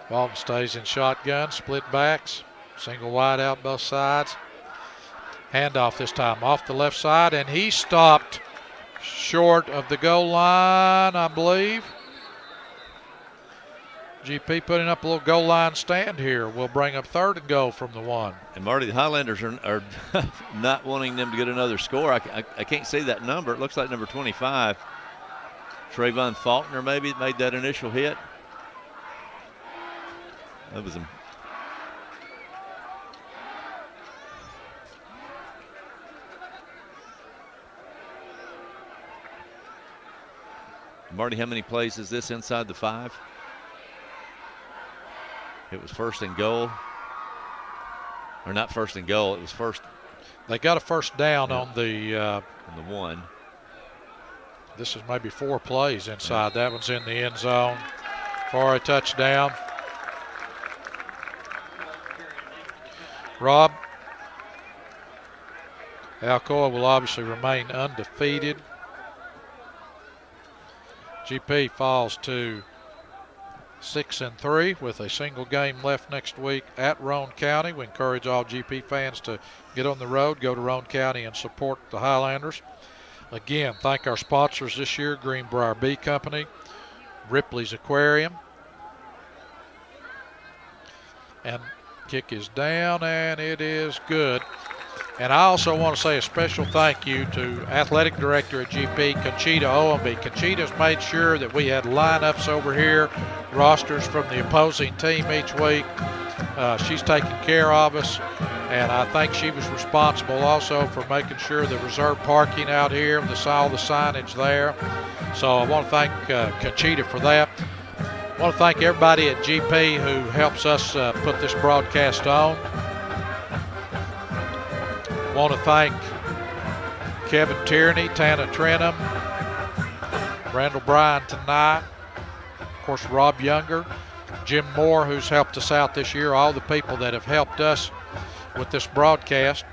Bolton stays in shotgun, split backs, single wide out both sides. Handoff this time off the left side, and he stopped short of the goal line, I believe. GP putting up a little goal line stand here. We'll bring up 3rd and goal from the 1. And Marty, the Highlanders are not wanting them to get another score. I can't see that number. It looks like number 25. Trayvon Faulkner maybe made that initial hit. That was him. Marty, how many plays is this inside the 5? It was 1st and goal. Or not 1st and goal, it was first. They got a first down on the 1. This is maybe 4 plays inside. That one's in the end zone for a touchdown. Rob, Alcoa will obviously remain undefeated. GP falls to 6-3 with a single game left next week at Roane County. We encourage all GP fans to get on the road, go to Roane County and support the Highlanders. Again, thank our sponsors this year, Greenbrier Bee Company, Ripley's Aquarium, and kick is down, and it is good. And I also want to say a special thank you to Athletic Director at GP, Conchita Owenby. Conchita's made sure that we had lineups over here, rosters from the opposing team each week. She's taking care of us, and I think she was responsible also for making sure the reserved parking out here, all the signage there. So I want to thank Conchita for that. I want to thank everybody at GP who helps us put this broadcast on. I want to thank Kevin Tierney, Tana Trenum, Randall Bryan tonight. Of course, Rob Younger, Jim Moore, who's helped us out this year, all the people that have helped us with this broadcast.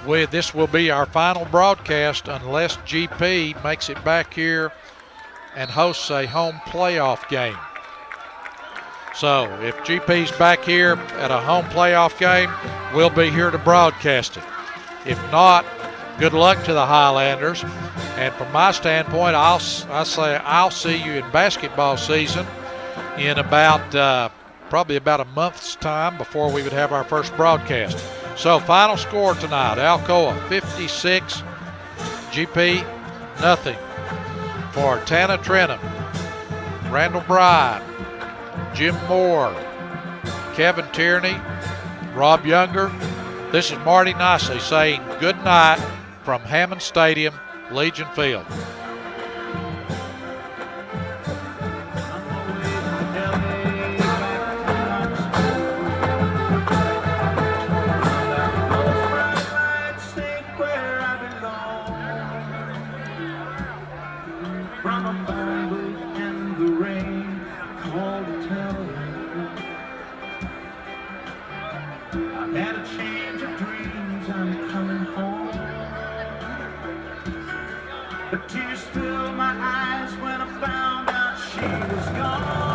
This will be our final broadcast unless GP makes it back here and hosts a home playoff game. So if GP's back here at a home playoff game, we'll be here to broadcast it. If not, good luck to the Highlanders. And from my standpoint, I say I'll see you in basketball season in about probably about a month's time before we would have our first broadcast. So final score tonight, Alcoa 56, GP nothing. For Tana Trenum, Randall Bryan, Jim Moore, Kevin Tierney, Rob Younger, this is Marty Nicely saying good night from Hammond Stadium, Legion Field. Had a change of dreams, I'm coming home. But tears filled my eyes when I found out she was gone.